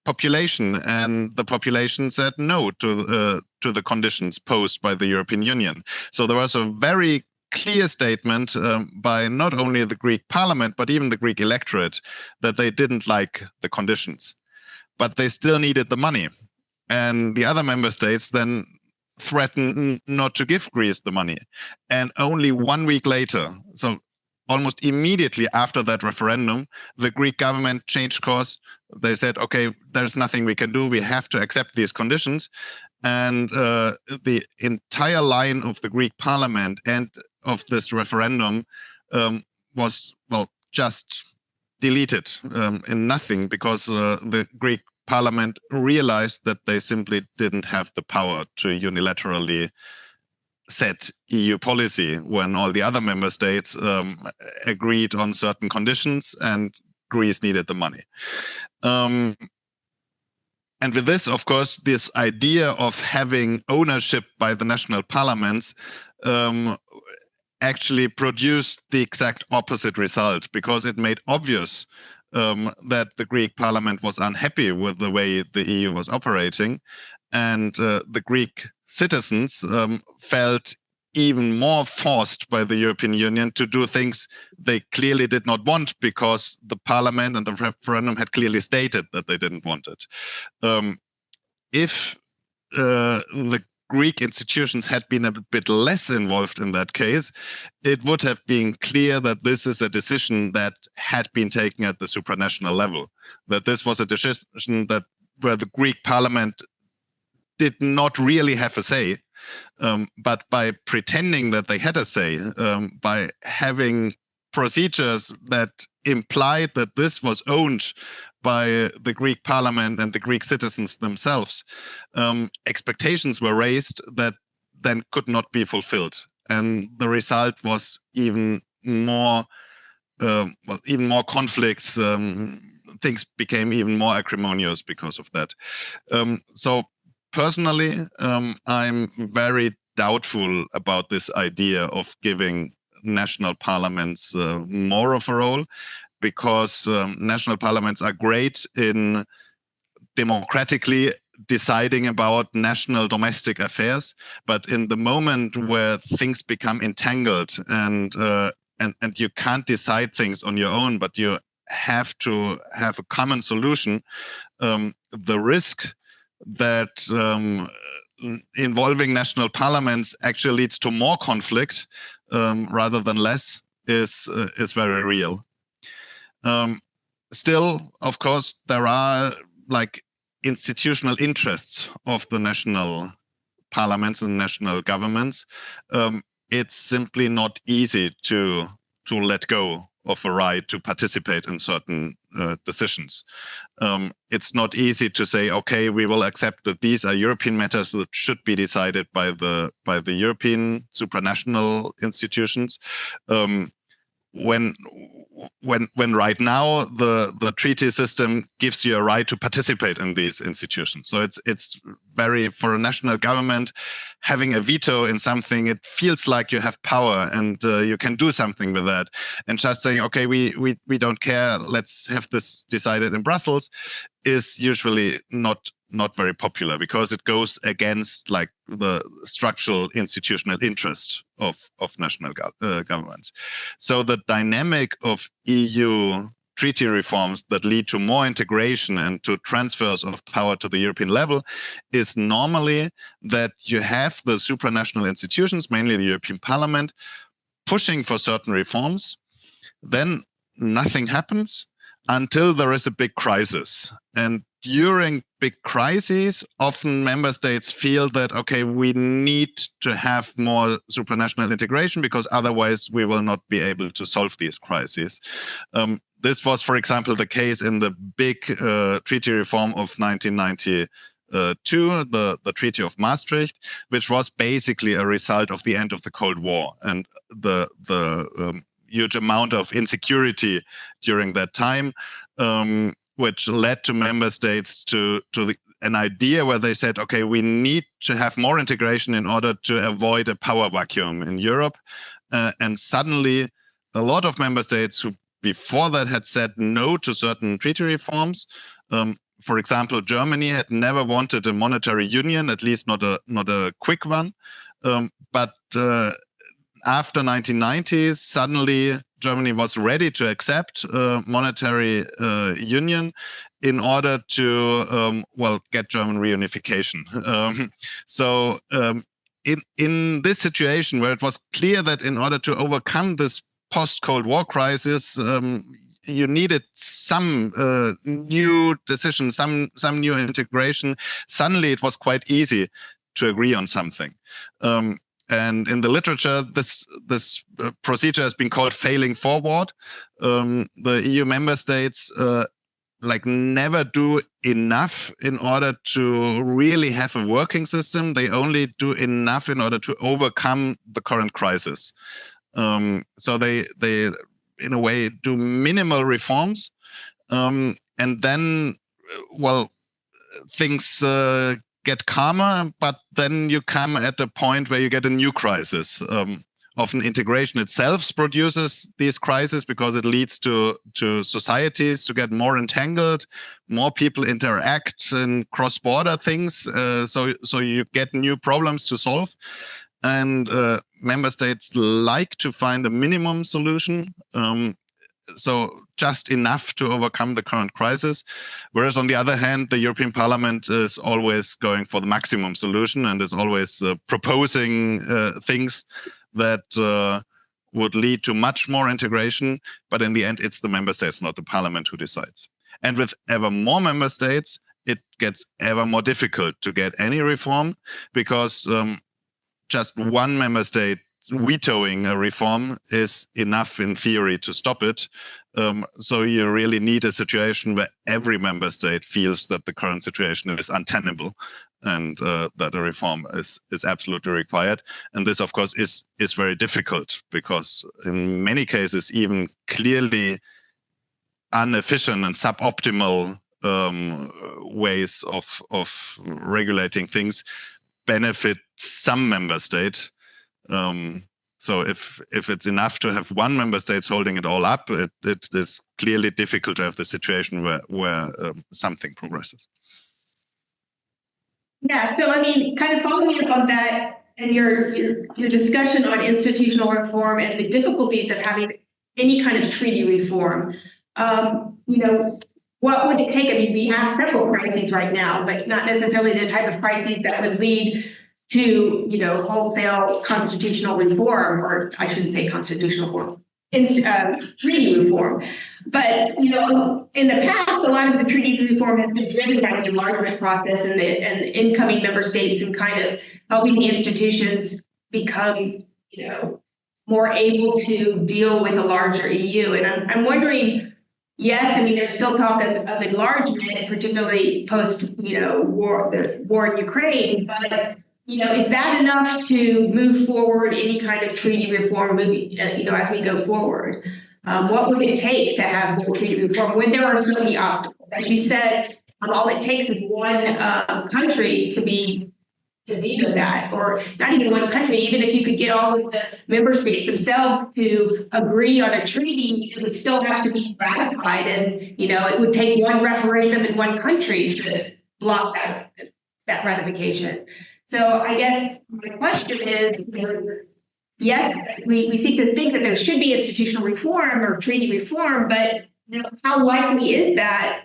population, and the population said no to the conditions posed by the European Union. So there was a very clear statement by not only the Greek Parliament, but even the Greek electorate, that they didn't like the conditions, but they still needed the money. And the other member states then threatened not to give Greece the money. And only 1 week later, so almost immediately after that referendum, the Greek government changed course. They said, okay, there's nothing we can do. We have to accept these conditions. And the entire line of the Greek Parliament and of this referendum was, just deleted in nothing, because the Greek Parliament realized that they simply didn't have the power to unilaterally set EU policy when all the other member states agreed on certain conditions and Greece needed the money. And with this, of course, this idea of having ownership by the national parliaments actually produced the exact opposite result, because it made obvious that the Greek parliament was unhappy with the way the EU was operating. And the Greek citizens felt even more forced by the European Union to do things they clearly did not want, because the parliament and the referendum had clearly stated that they didn't want it. If the Greek institutions had been a bit less involved in that case, it would have been clear that this is a decision that had been taken at the supranational level, that this was a decision that where the Greek parliament did not really have a say, but by pretending that they had a say, by having procedures that implied that this was owned by the Greek parliament and the Greek citizens themselves, expectations were raised that then could not be fulfilled. And the result was even more conflicts. Things became even more acrimonious because of that. So personally, I'm very doubtful about this idea of giving national parliaments more of a role, because national parliaments are great in democratically deciding about national domestic affairs, but in the moment where things become entangled and you can't decide things on your own, but you have to have a common solution, the risk that involving national parliaments actually leads to more conflict rather than less is very real. Still, of course, there are like institutional interests of the national parliaments and national governments. It's simply not easy to let go of a right to participate in certain decisions. It's not easy to say, okay, we will accept that these are European matters that should be decided by the European supranational institutions. When right now the treaty system gives you a right to participate in these institutions. So it's very, for a national government, having a veto in something, it feels like you have power and you can do something with that. And just saying, okay, we don't care, let's have this decided in Brussels, is usually not very popular, because it goes against like the structural institutional interest of national governments. So the dynamic of EU treaty reforms that lead to more integration and to transfers of power to the European level is normally that you have the supranational institutions, mainly the European Parliament, pushing for certain reforms. Then nothing happens until there is a big crisis. And during big crises, often member states feel that, okay, we need to have more supranational integration because otherwise we will not be able to solve these crises. This was, for example, the case in the big treaty reform of 1992, the Treaty of Maastricht, which was basically a result of the end of the Cold War and the huge amount of insecurity during that time, which led to member states to an idea where they said, okay, we need to have more integration in order to avoid a power vacuum in Europe. And suddenly, a lot of member states who before that had said no to certain treaty reforms, for example, Germany had never wanted a monetary union, at least not a quick one. But after 1990s, suddenly Germany was ready to accept monetary union in order to get German reunification. So in this situation where it was clear that in order to overcome this post-Cold War crisis, you needed some new decision, some new integration. Suddenly, it was quite easy to agree on something. And in the literature, this procedure has been called failing forward. The EU member states never do enough in order to really have a working system. They only do enough in order to overcome the current crisis. So they in a way do minimal reforms, and then things get calmer, but then you come at a point where you get a new crisis. Often integration itself produces these crises because it leads to societies to get more entangled, more people interact in cross-border things, so you get new problems to solve. And member states like to find a minimum solution. So just enough to overcome the current crisis. Whereas on the other hand, the European Parliament is always going for the maximum solution and is always proposing things that would lead to much more integration. But in the end, it's the member states, not the parliament, who decides. And with ever more member states, it gets ever more difficult to get any reform, because just one member state vetoing a reform is enough in theory to stop it. So you really need a situation where every member state feels that the current situation is untenable and that a reform is absolutely required. And this, of course, is very difficult, because in many cases, even clearly inefficient and suboptimal ways of regulating things benefit some member state. So if it's enough to have one member state holding it all up, it is clearly difficult to have the situation where something progresses. Yeah, so I mean, kind of following up on that and your discussion on institutional reform and the difficulties of having any kind of treaty reform, what would it take? I mean, we have several crises right now, but not necessarily the type of crises that would lead to, wholesale constitutional reform, or I shouldn't say constitutional reform, treaty reform. But, in the past, a lot of the treaty reform has been driven by the enlargement process and the incoming member states, and kind of helping the institutions become, more able to deal with a larger EU. And I'm wondering, yes, I mean, there's still talk of enlargement, particularly post, war, the war in Ukraine, but is that enough to move forward any kind of treaty reform moving, as we go forward? What would it take to have more treaty reform when there are so many obstacles? As you said, all it takes is one country to veto that, or not even one country. Even if you could get all of the member states themselves to agree on a treaty, it would still have to be ratified, and it would take one referendum in one country to block that ratification. So I guess my question is, yes, we seem to think that there should be institutional reform or treaty reform, but how likely is that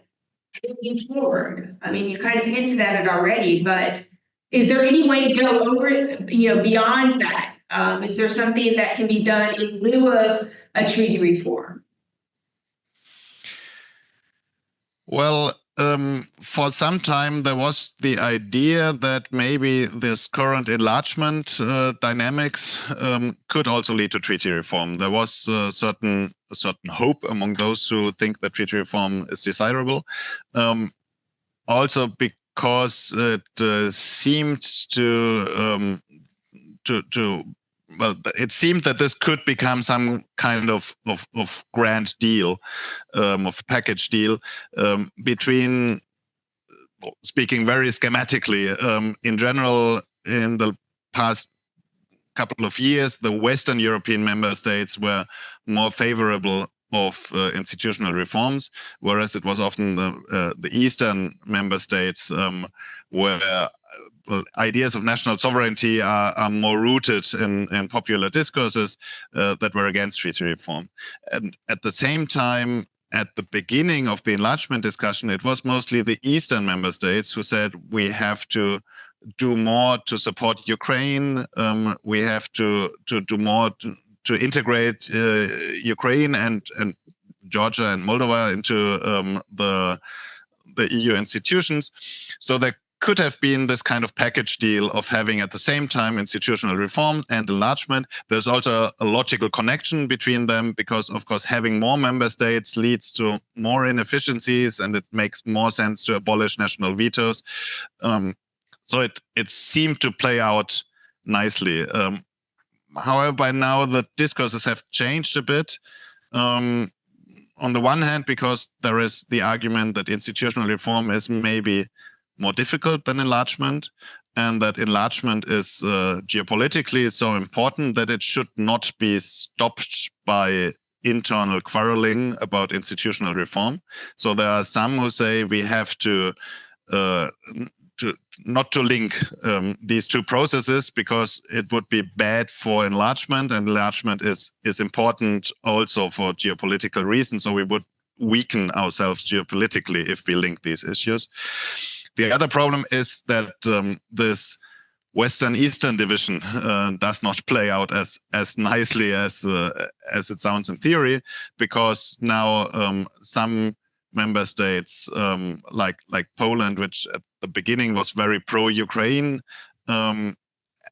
moving forward? I mean, you kind of hinted at it already, but is there any way to go over it, beyond that? Is there something that can be done in lieu of a treaty reform? Well, for some time, there was the idea that maybe this current enlargement dynamics could also lead to treaty reform. There was a certain hope among those who think that treaty reform is desirable. Also because it seemed it seemed that this could become some kind of grand deal, of package deal between, speaking very schematically, in general, in the past couple of years, the Western European member states were more favorable of institutional reforms, whereas it was often the Eastern member states where ideas of national sovereignty are more rooted in popular discourses that were against treaty reform. And at the same time, at the beginning of the enlargement discussion, it was mostly the Eastern member states who said we have to do more to support Ukraine. We have to do more to integrate Ukraine and Georgia and Moldova into the EU institutions. So there could have been this kind of package deal of having at the same time institutional reform and enlargement. There's also a logical connection between them, because of course having more member states leads to more inefficiencies, and it makes more sense to abolish national vetoes. So it seemed to play out nicely. However, by now the discourses have changed a bit. On the one hand, because there is the argument that institutional reform is maybe more difficult than enlargement, and that enlargement is geopolitically so important that it should not be stopped by internal quarreling about institutional reform. So there are some who say we have to not to link these two processes, because it would be bad for enlargement, and enlargement is important also for geopolitical reasons. So we would weaken ourselves geopolitically if we link these issues. The other problem is that this Western-Eastern division does not play out as nicely as it sounds in theory, because now some member states like Poland, which at the beginning was very pro-Ukraine,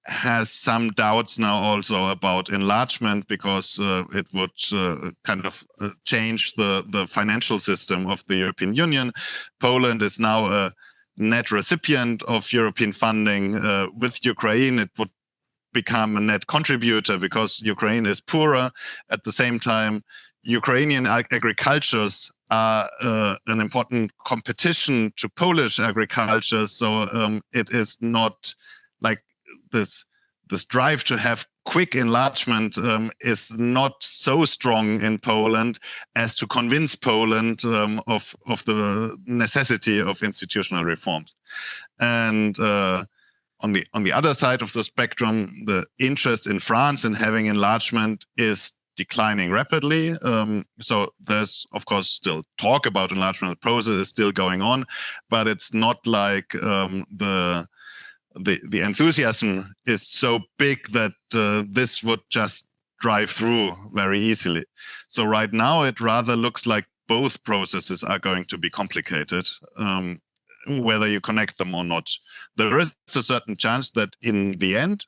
has some doubts now also about enlargement, because it would kind of change the financial system of the European Union. Poland is now a net recipient of European funding. With Ukraine, it would become a net contributor because Ukraine is poorer. At the same time, Ukrainian agricultures are an important competition to Polish agriculture. So it is not like this drive to have quick enlargement is not so strong in Poland as to convince Poland of the necessity of institutional reforms. And on the other side of the spectrum, the interest in France in having enlargement is declining rapidly. So there's, of course, still talk about enlargement. The process is still going on, but it's not like the enthusiasm is so big that this would just drive through very easily. So right now, it rather looks like both processes are going to be complicated, whether you connect them or not. There is a certain chance that in the end,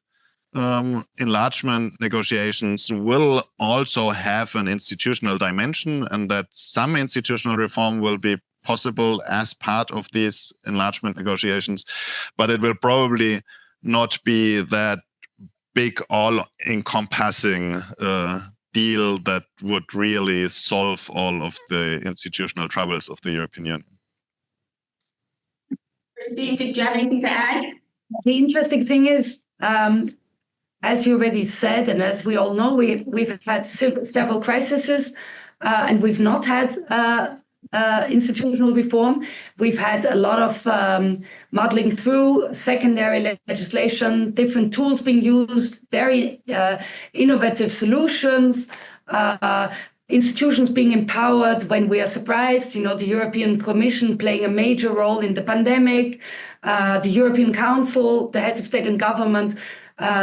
enlargement negotiations will also have an institutional dimension, and that some institutional reform will be possible as part of these enlargement negotiations, but it will probably not be that big, all-encompassing deal that would really solve all of the institutional troubles of the European Union. Christine, did you have anything to add? The interesting thing is, as you already said, and as we all know, we've had several crises, and we've not had institutional reform. We've had a lot of muddling through secondary legislation, different tools being used, very innovative solutions, institutions being empowered when we are surprised, the European Commission playing a major role in the pandemic, the European Council, the heads of state and government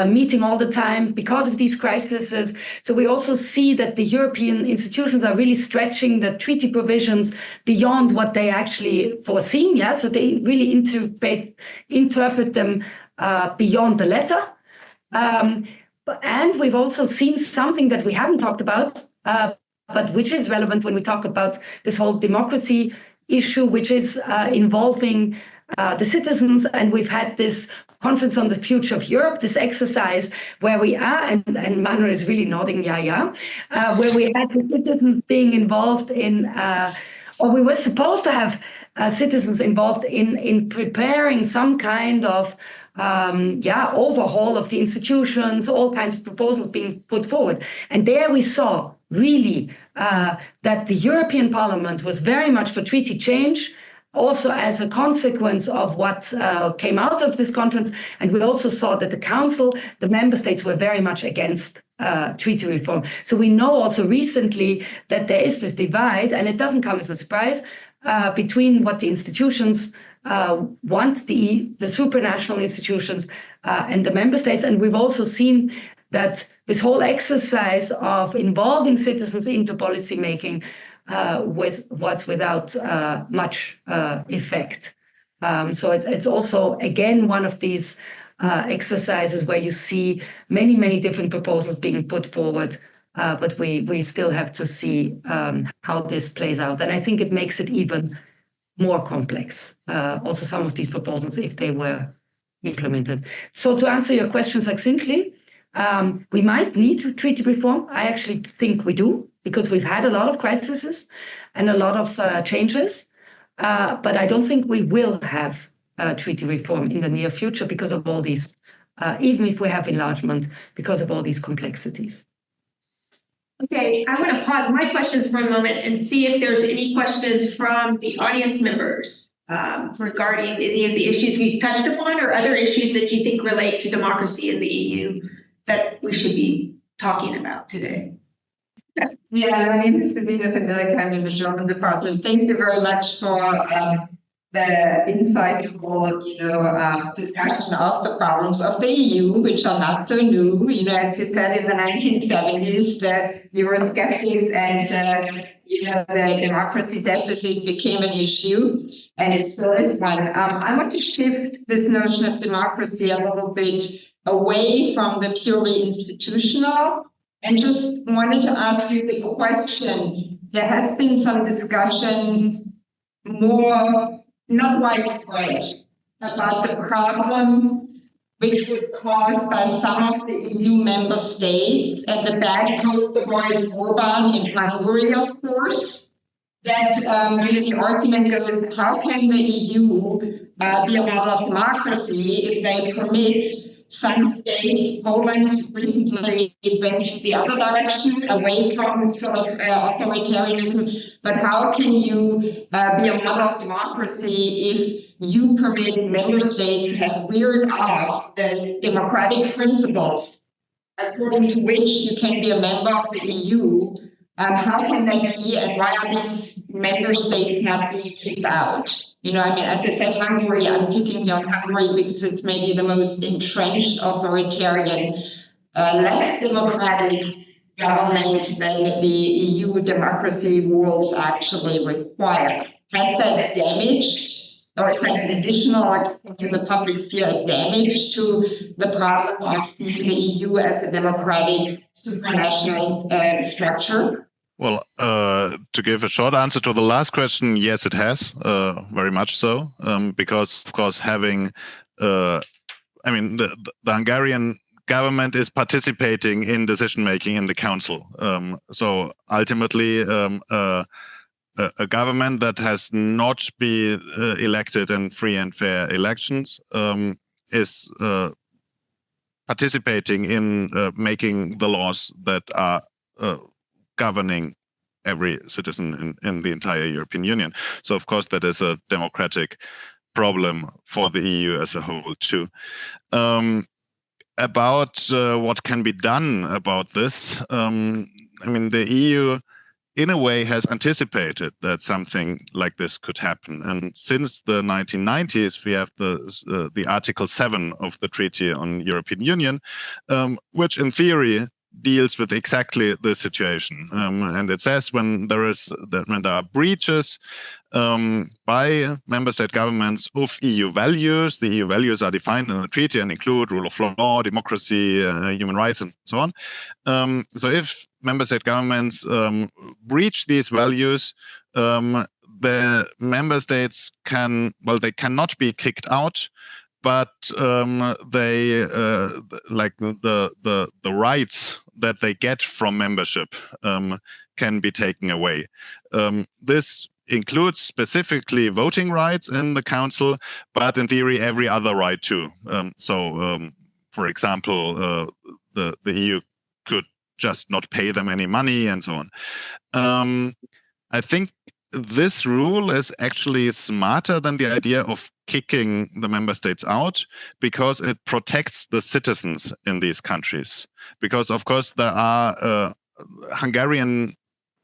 meeting all the time because of these crises. So we also see that the European institutions are really stretching the treaty provisions beyond what they actually foreseen. Yeah, so they really interpret them beyond the letter. And we've also seen something that we haven't talked about, but which is relevant when we talk about this whole democracy issue, which is involving the citizens. And we've had this conference on the future of Europe, this exercise where we are, and Manuel is really nodding, where we had the citizens being involved in, or we were supposed to have citizens involved in preparing some kind of overhaul of the institutions, all kinds of proposals being put forward. And there we saw really that the European Parliament was very much for treaty change, also as a consequence of what came out of this conference. And we also saw that the Council, the member states were very much against treaty reform. So we know also recently that there is this divide, and it doesn't come as a surprise, between what the institutions want, the supranational institutions and the member states. And we've also seen that this whole exercise of involving citizens into policy making was without much effect. So it's also, again, one of these exercises where you see many, many different proposals being put forward, but we still have to see how this plays out. And I think it makes it even more complex, also some of these proposals, if they were implemented. So to answer your question succinctly, we might need treaty reform. I actually think we do, because we've had a lot of crises and a lot of changes, but I don't think we will have treaty reform in the near future because of all these, even if we have enlargement, because of all these complexities. Okay, I want to pause my questions for a moment and see if there's any questions from the audience members regarding any of the issues we've touched upon, or other issues that you think relate to democracy in the EU that we should be talking about today. Yeah, my name is Sabine Fendelik. I'm in the German department. Thank you very much for the insightful, discussion of the problems of the EU, which are not so new. As you said, in the 1970s, the Eurosceptics and the democracy deficit became an issue, and it still is one. I want to shift this notion of democracy a little bit away from the purely institutional, and just wanted to ask you the question. There has been some discussion, more not widespread, about the problem which was caused by some of the EU member states, and the bad poster boy is Orban in Hungary, of course. That the argument goes, how can the EU be a model of democracy if they permit some states, Poland recently went the other direction, away from sort of authoritarianism, but how can you be a model of democracy if you permit member states to have weird off the democratic principles according to which you can be a member of the EU? How can that be, and why are these member states not being kicked out? As I said, Hungary, I'm picking on Hungary because it's maybe the most entrenched authoritarian, less democratic government than the EU democracy rules actually require. Has that damaged, or is that an additional, in the public sphere, damage to the problem of seeing the EU as a democratic supranational structure? Well, to give a short answer to the last question, yes, it has, very much so, because, of course, having, the Hungarian government is participating in decision-making in the council. So ultimately, a government that has not been elected in free and fair elections is participating in making the laws that are governing every citizen in the entire European Union. So, of course, that is a democratic problem for the EU as a whole, too. About what can be done about this, the EU, in a way, has anticipated that something like this could happen. And since the 1990s, we have the Article 7 of the Treaty on European Union, which in theory deals with exactly this situation, and it says when there are breaches by member state governments of EU values, the EU values are defined in the treaty and include rule of law, democracy, human rights, and so on. So if member state governments breach these values, the member states they cannot be kicked out, but they the rights that they get from membership can be taken away. This includes specifically voting rights in the council, but in theory every other right too. For example, the EU could just not pay them any money and so on. I think this rule is actually smarter than the idea of kicking the member states out, because it protects the citizens in these countries. Because, of course, there are Hungarian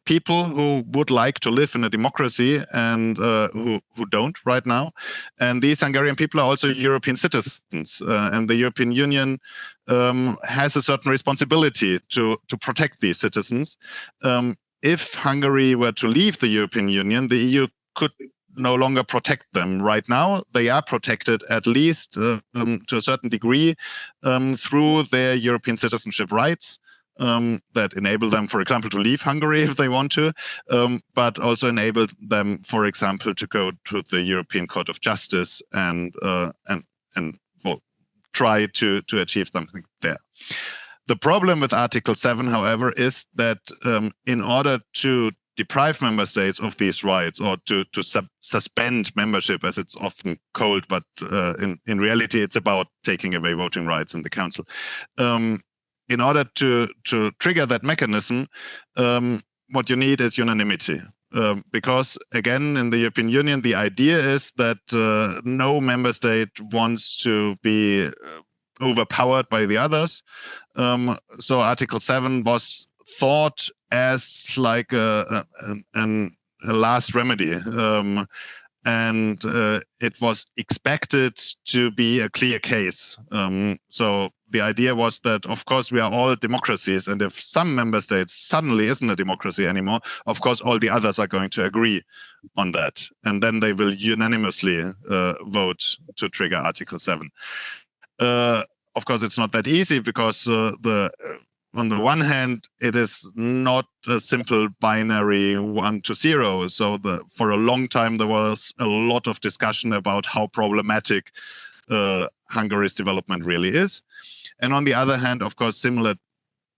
people who would like to live in a democracy and who don't right now. And these Hungarian people are also European citizens. And the European Union has a certain responsibility to protect these citizens. If Hungary were to leave the European Union, the EU could no longer protect them. Right now, they are protected at least to a certain degree through their European citizenship rights that enable them, for example, to leave Hungary if they want to, but also enable them, for example, to go to the European Court of Justice and try to achieve something there. The problem with Article 7, however, is that in order to deprive member states of these rights, or to suspend membership, as it's often called, but in reality, it's about taking away voting rights in the Council. In order to trigger that mechanism, what you need is unanimity. Because, again, in the European Union, the idea is that no member state wants to be overpowered by the others. So Article 7 was thought as like a last remedy. And it was expected to be a clear case. So the idea was that, of course, we are all democracies, and if some member states suddenly isn't a democracy anymore, of course, all the others are going to agree on that, and then they will unanimously vote to trigger Article 7. Of course, it's not that easy because on the one hand, it is not a simple binary 1 to 0. So for a long time, there was a lot of discussion about how problematic Hungary's development really is. And on the other hand, of course, similar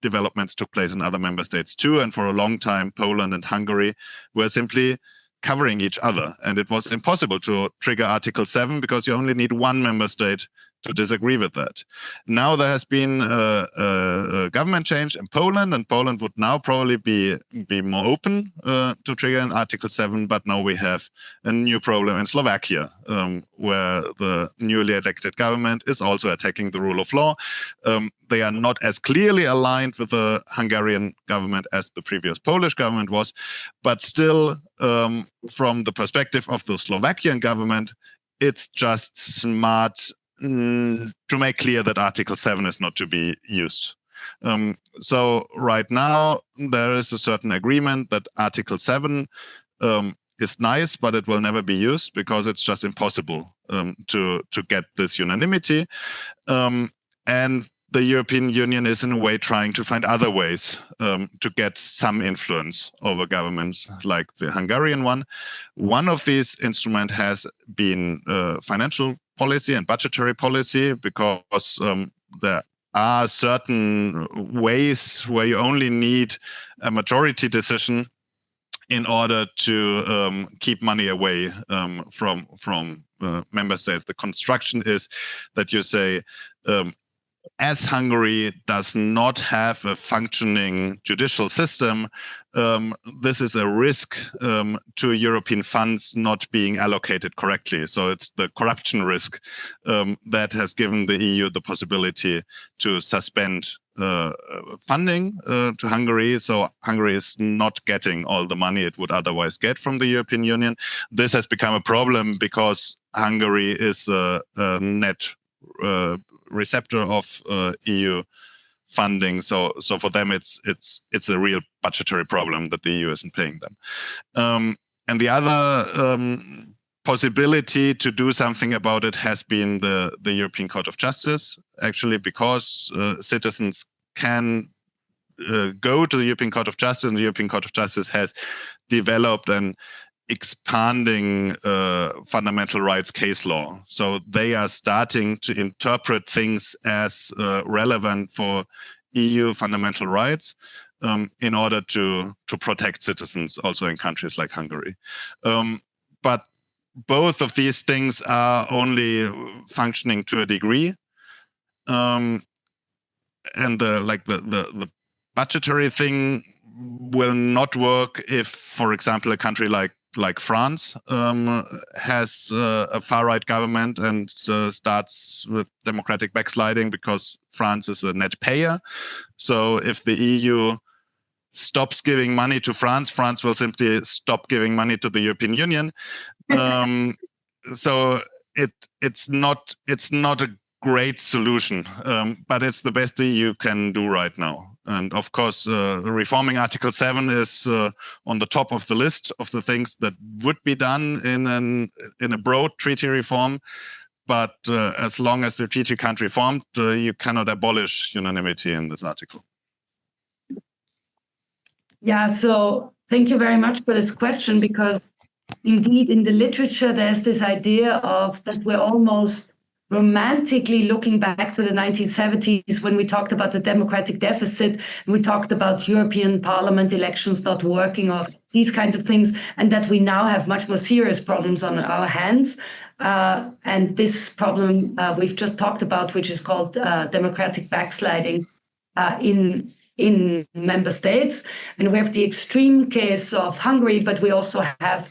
developments took place in other member states too. And for a long time, Poland and Hungary were simply covering each other. And it was impossible to trigger Article 7 because you only need one member state to disagree with that. Now there has been a government change in Poland, and Poland would now probably be more open to trigger an Article 7. But now we have a new problem in Slovakia, where the newly elected government is also attacking the rule of law. They are not as clearly aligned with the Hungarian government as the previous Polish government was, but still, from the perspective of the Slovakian government, it's just smart to make clear that Article 7 is not to be used. So right now, there is a certain agreement that Article 7 is nice, but it will never be used because it's just impossible to get this unanimity. And the European Union is in a way trying to find other ways to get some influence over governments like the Hungarian one. One of these instruments has been financial policy and budgetary policy, because there are certain ways where you only need a majority decision in order to keep money away from member states. The construction is that you say, as Hungary does not have a functioning judicial system, this is a risk to European funds not being allocated correctly. So it's the corruption risk that has given the EU the possibility to suspend funding to Hungary. So Hungary is not getting all the money it would otherwise get from the European Union. This has become a problem because Hungary is a net receptor of EU funding, so for them it's a real budgetary problem that the EU isn't paying them. And the other possibility to do something about it has been the European Court of Justice, actually, because citizens can go to the European Court of Justice, and the European Court of Justice has developed an expanding fundamental rights case law. So they are starting to interpret things as relevant for EU fundamental rights in order to protect citizens also in countries like Hungary. But both of these things are only functioning to a degree. And the budgetary thing will not work if, for example, a country like France has a far-right government and starts with democratic backsliding, because France is a net payer. So if the EU stops giving money to France, France will simply stop giving money to the European Union. So it's not a great solution, but it's the best the EU can do right now. And of course, reforming Article 7 is on the top of the list of the things that would be done in a broad treaty reform. But as long as the treaty can't be reformed, you cannot abolish unanimity in this article. Yeah, so thank you very much for this question, because indeed in the literature, there's this idea of that we're almost romantically looking back to the 1970s when we talked about the democratic deficit, and we talked about European Parliament elections not working, or these kinds of things, and that we now have much more serious problems on our hands. And this problem we've just talked about, which is called democratic backsliding in member states. And we have the extreme case of Hungary, but we also have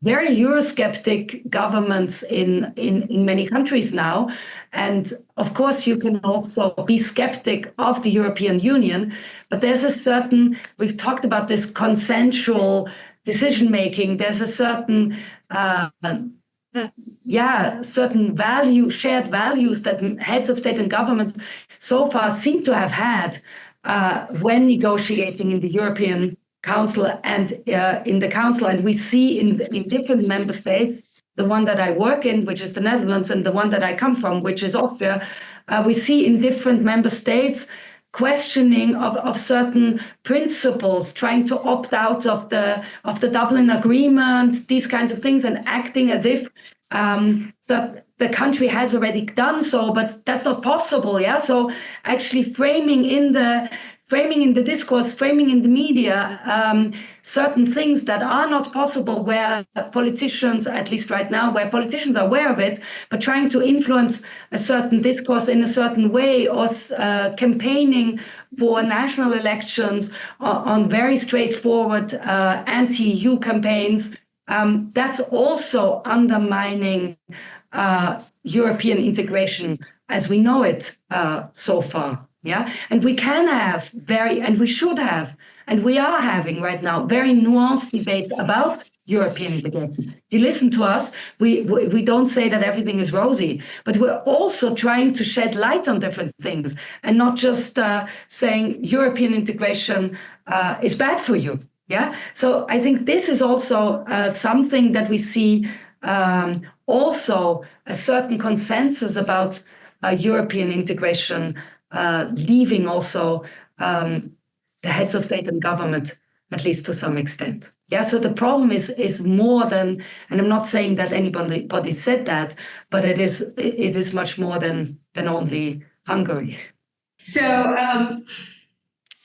very Eurosceptic governments in many countries now. And of course, you can also be skeptic of the European Union, but there's a certain, we've talked about this consensual decision making, there's a certain, certain shared values that heads of state and governments so far seem to have had when negotiating in the European Council and in the Council. And we see in different member states, the one that I work in, which is the Netherlands, and the one that I come from, which is Austria, we see in different member states questioning of certain principles, trying to opt out of the Dublin Agreement, these kinds of things, and acting as if the country has already done so, but that's not possible. Yeah. So actually framing in the discourse, framing in the media, certain things that are not possible, where politicians, at least right now, where politicians are aware of it, but trying to influence a certain discourse in a certain way, or campaigning for national elections on very straightforward anti-EU campaigns, that's also undermining European integration as we know it so far. Yeah, and we can have and we should have, and we are having right now very nuanced debates about European integration. You listen to us, we don't say that everything is rosy, but we're also trying to shed light on different things and not just saying European integration is bad for you. Yeah, so I think this is also something that we see, also a certain consensus about European integration, leaving also the heads of state and government, at least to some extent. Yeah, so the problem is more than, and I'm not saying that anybody said that, but it is much more than only Hungary. So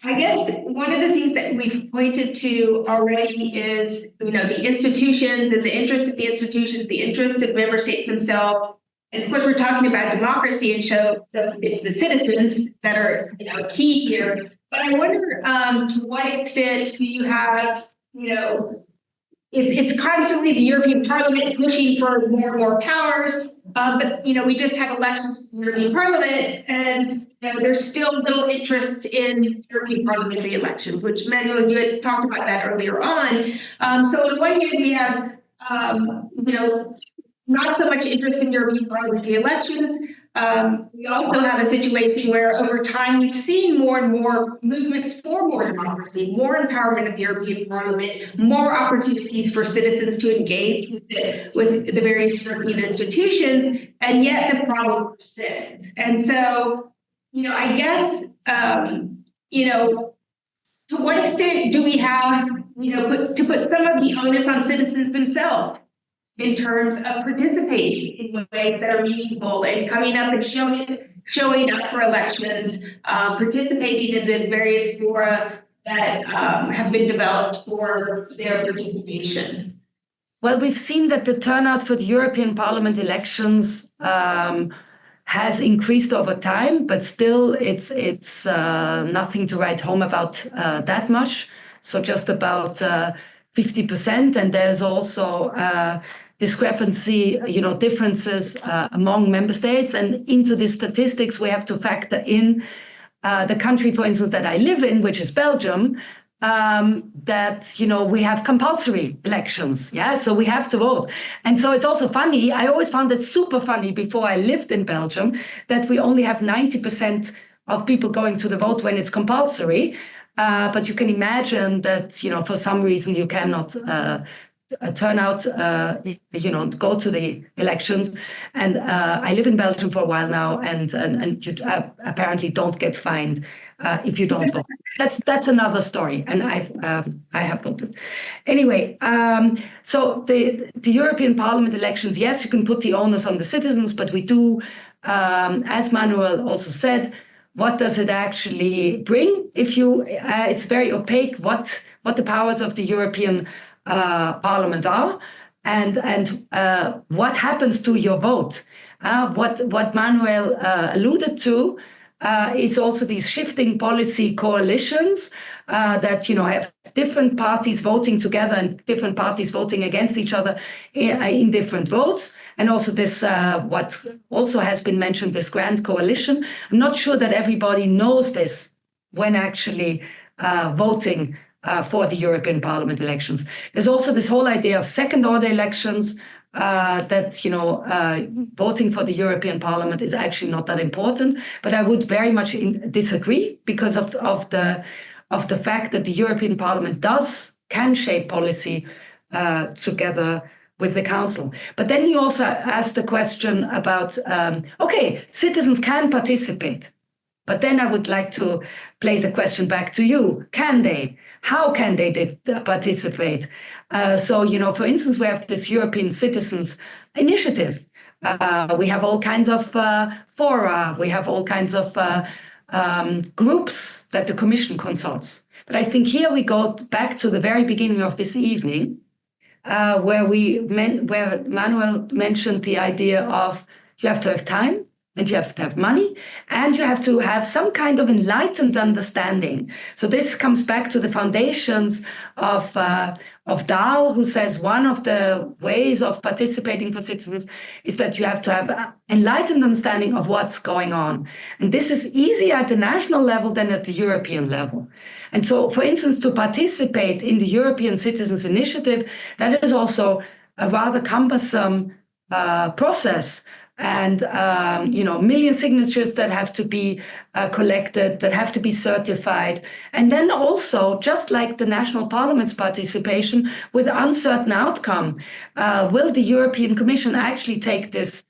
I guess one of the things that we've pointed to already is, the institutions and the interest of the institutions, the interest of member states themselves. And of course, we're talking about democracy, and so it's the citizens that are key here. But I wonder to what extent do you have, it's constantly the European Parliament pushing for more and more powers. But we just had elections in the European Parliament, and there's still little interest in European parliamentary elections, which Manuel, you had talked about that earlier on. So on one hand, we have not so much interest in European parliamentary elections. We also have a situation where over time we've seen more and more movements for more democracy, more empowerment of the European Parliament, more opportunities for citizens to engage with the various European institutions, and yet the problem persists. And so, I guess, to what extent do we have, to put some of the onus on citizens themselves in terms of participating in ways that are meaningful and coming up and showing up for elections, participating in the various fora that have been developed for their participation? Well, we've seen that the turnout for the European Parliament elections has increased over time, but still it's nothing to write home about that much. So just about 50%, and there's also discrepancy, differences among member states. And into the statistics, we have to factor in the country, for instance, that I live in, which is Belgium, that, we have compulsory elections. Yeah, so we have to vote. And so it's also funny. I always found it super funny before I lived in Belgium that we only have 90% of people going to the vote when it's compulsory. But you can imagine that, for some reason you cannot turn out, go to the elections. And I live in Belgium for a while now, and you apparently don't get fined if you don't vote. That's another story, and I have voted. Anyway, so the European Parliament elections, yes, you can put the onus on the citizens, but we do, as Manuel also said, what does it actually bring? It's very opaque what the powers of the European Parliament are, and what happens to your vote. What Manuel alluded to, is also these shifting policy coalitions that have different parties voting together and different parties voting against each other in different votes. And also this, what also has been mentioned, this grand coalition. I'm not sure that everybody knows this when actually voting for the European Parliament elections. There's also this whole idea of second-order elections, that voting for the European Parliament is actually not that important. But I would very much disagree because of the fact that the European Parliament can shape policy together with the Council. But then you also asked the question about citizens can participate. But then I would like to play the question back to you. Can they? How can they participate? For instance, we have this European Citizens Initiative. We have all kinds of fora. We have all kinds of groups that the Commission consults. But I think here we go back to the very beginning of this evening, where Manuel mentioned the idea of you have to have time, and you have to have money, and you have to have some kind of enlightened understanding. So this comes back to the foundations of Dahl, who says one of the ways of participating for citizens is that you have to have enlightened understanding of what's going on. And this is easier at the national level than at the European level. And so, for instance, to participate in the European Citizens Initiative, that is also a rather cumbersome process. And, million signatures that have to be collected, that have to be certified. And then also, just like the national parliament's participation with uncertain outcome, will the European Commission actually take this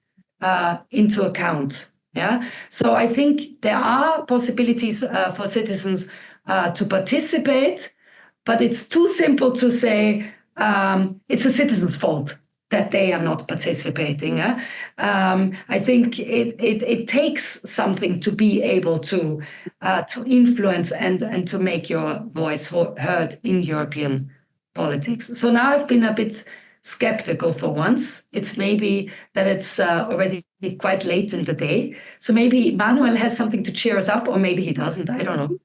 into account? Yeah. So I think there are possibilities for citizens to participate, but it's too simple to say it's a citizen's fault that they are not participating. I think it takes something to be able to influence and to make your voice heard in European politics. So now I've been a bit skeptical for once. It's maybe that it's already quite late in the day. So maybe Manuel has something to cheer us up, or maybe he doesn't. I don't know.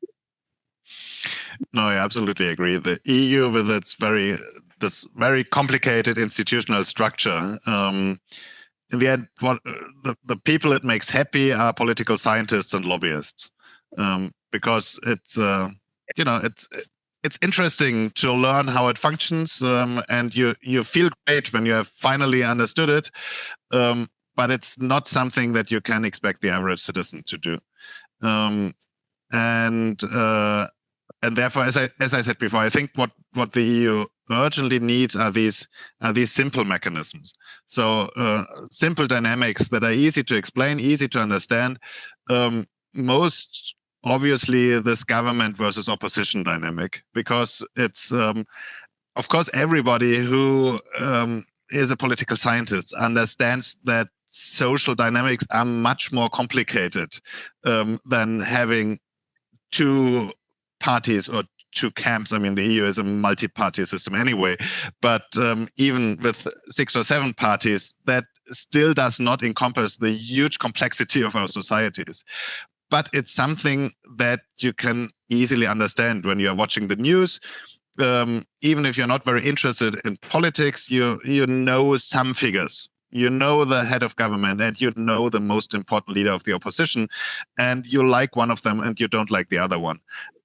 No, I absolutely agree. The EU, with its this very complicated institutional structure. In the end, what the people it makes happy are political scientists and lobbyists, because it's it's interesting to learn how it functions, and you feel great when you have finally understood it. But it's not something that you can expect the average citizen to do, and therefore, as I said before, I think what the EU urgently needs are these simple mechanisms. So simple dynamics that are easy to explain, easy to understand. Most obviously, this government versus opposition dynamic, because it's of course everybody who is a political scientist understands that social dynamics are much more complicated than having two parties or two camps. I mean, the EU is a multi-party system anyway, but even with 6 or 7 parties, that still does not encompass the huge complexity of our societies. But it's something that you can easily understand when you are watching the news. Even if you're not very interested in politics, you know some figures. You know the head of government, and you know the most important leader of the opposition, and you like one of them and you don't like the other one.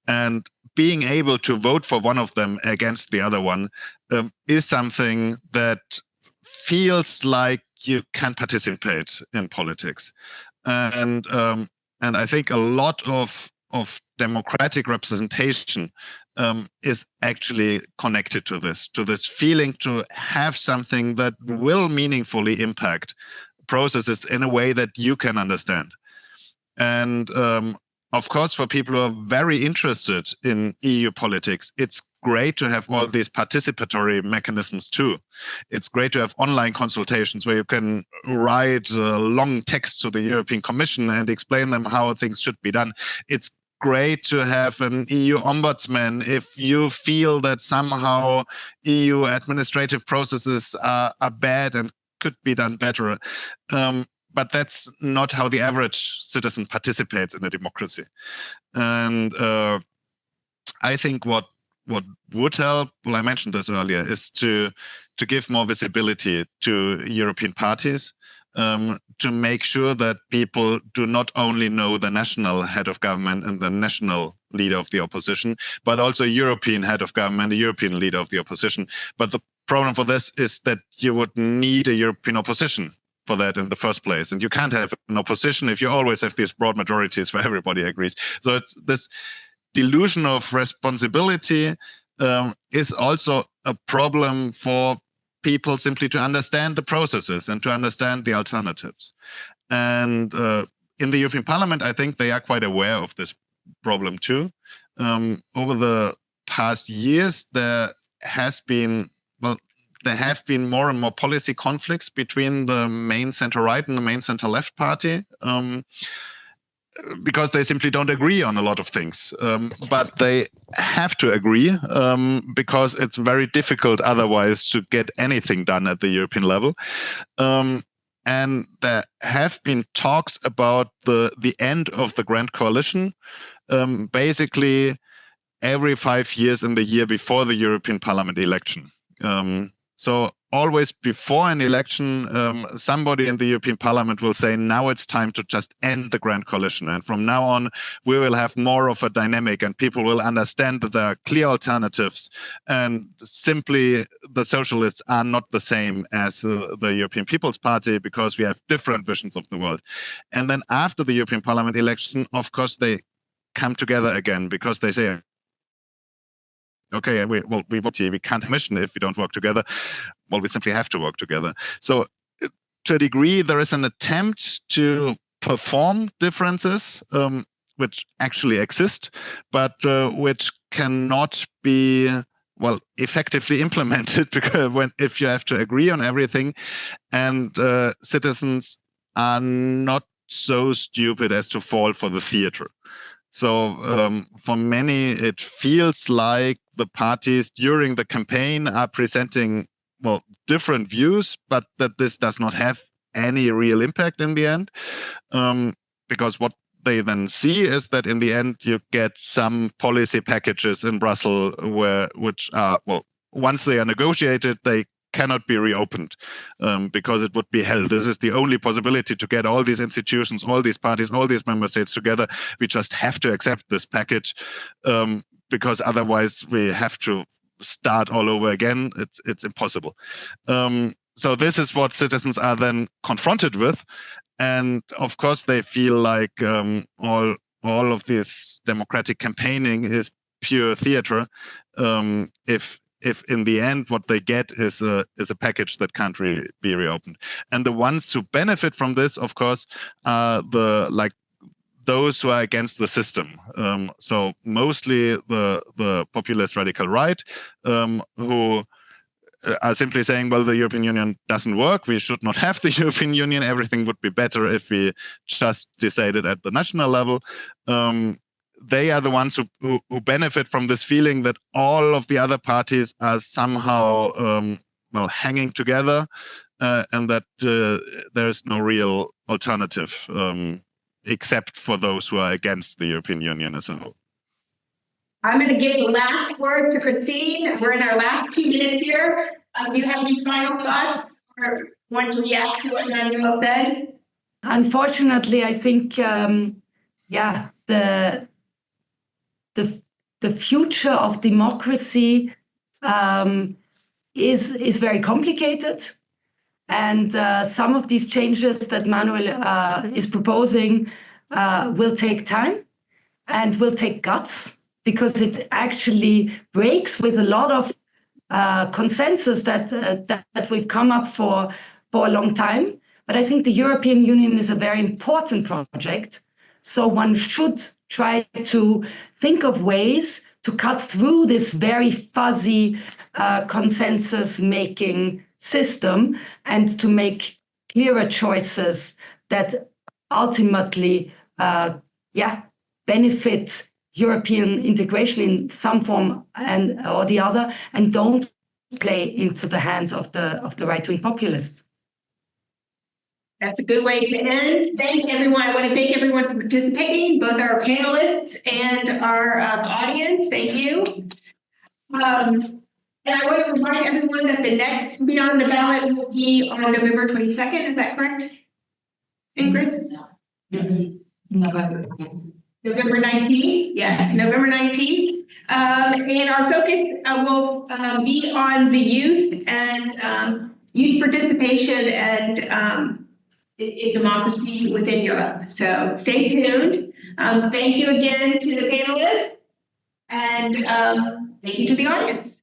And being able to vote for one of them against the other one is something that feels like you can participate in politics. And I think a lot of democratic representation is actually connected to this feeling to have something that will meaningfully impact processes in a way that you can understand. And of course, for people who are very interested in EU politics, it's great to have all these participatory mechanisms too. It's great to have online consultations where you can write long texts to the European Commission and explain them how things should be done. It's great to have an EU ombudsman if you feel that somehow EU administrative processes are bad and could be done better. but that's not how the average citizen participates in a democracy. And I think what would help, well, I mentioned this earlier, is to give more visibility to European parties, to make sure that people do not only know the national head of government and the national leader of the opposition, but also European head of government, the European leader of the opposition. But the problem for this is that you would need a European opposition for that in the first place. And you can't have an opposition if you always have these broad majorities where everybody agrees. So it's this delusion of responsibility is also a problem for people simply to understand the processes and to understand the alternatives. And in the European Parliament, I think they are quite aware of this problem too. Over the past years, there have been more and more policy conflicts between the main center-right and the main center-left party, because they simply don't agree on a lot of things. But they have to agree because it's very difficult otherwise to get anything done at the European level. And there have been talks about the end of the Grand Coalition, basically every 5 years in the year before the European Parliament election. So always before an election, somebody in the European Parliament will say, now it's time to just end the Grand Coalition. And from now on, we will have more of a dynamic and people will understand that there are clear alternatives. And simply the socialists are not the same as the European People's Party because we have different visions of the world. And then after the European Parliament election, of course, they come together again because they say, okay, we can't mission if we don't work together. Well, we simply have to work together. So to a degree, there is an attempt to perform differences, which actually exist, but which cannot be, well, effectively implemented because if you have to agree on everything, and citizens are not so stupid as to fall for the theater. So for many, it feels like the parties during the campaign are presenting, well, different views, but that this does not have any real impact in the end. Because what they then see is that in the end, you get some policy packages in Brussels which are, well, once they are negotiated, they cannot be reopened because it would be hell. This is the only possibility to get all these institutions, all these parties, all these member states together. We just have to accept this package because otherwise we have to start all over again. It's impossible. So this is what citizens are then confronted with. And of course, they feel like all of this democratic campaigning is pure theater. If in the end what they get is a package that can't really be reopened. And the ones who benefit from this, of course, are those who are against the system. So mostly the populist radical right, who are simply saying, well, the European Union doesn't work. We should not have the European Union. Everything would be better if we just decided at the national level. They are the ones who benefit from this feeling that all of the other parties are somehow hanging together and that there is no real alternative except for those who are against the European Union as a whole. I'm going to give the last word to Christine. We're in our last 2 minutes here. Do you have any final thoughts or want to react to what Manuel said? Unfortunately, I think, the future of democracy is very complicated, and some of these changes that Manuel is proposing will take time and will take guts, because it actually breaks with a lot of consensus that we've come up for a long time. But I think the European Union is a very important project, so one should try to think of ways to cut through this very fuzzy consensus-making system and to make clearer choices that ultimately benefit European integration in some form or the other, and don't play into the hands of the right-wing populists. That's a good way to end. Thank everyone. I want to thank everyone for participating, both our panelists and our audience. Thank you. And I want to remind everyone that the next Beyond the Ballot will be on November 22nd. Is that correct, Ingrid? November 19th. Yes, November 19th. And our focus will be on the youth and youth participation and in democracy within Europe. So stay tuned. Thank you again to the panelists, and thank you to the audience.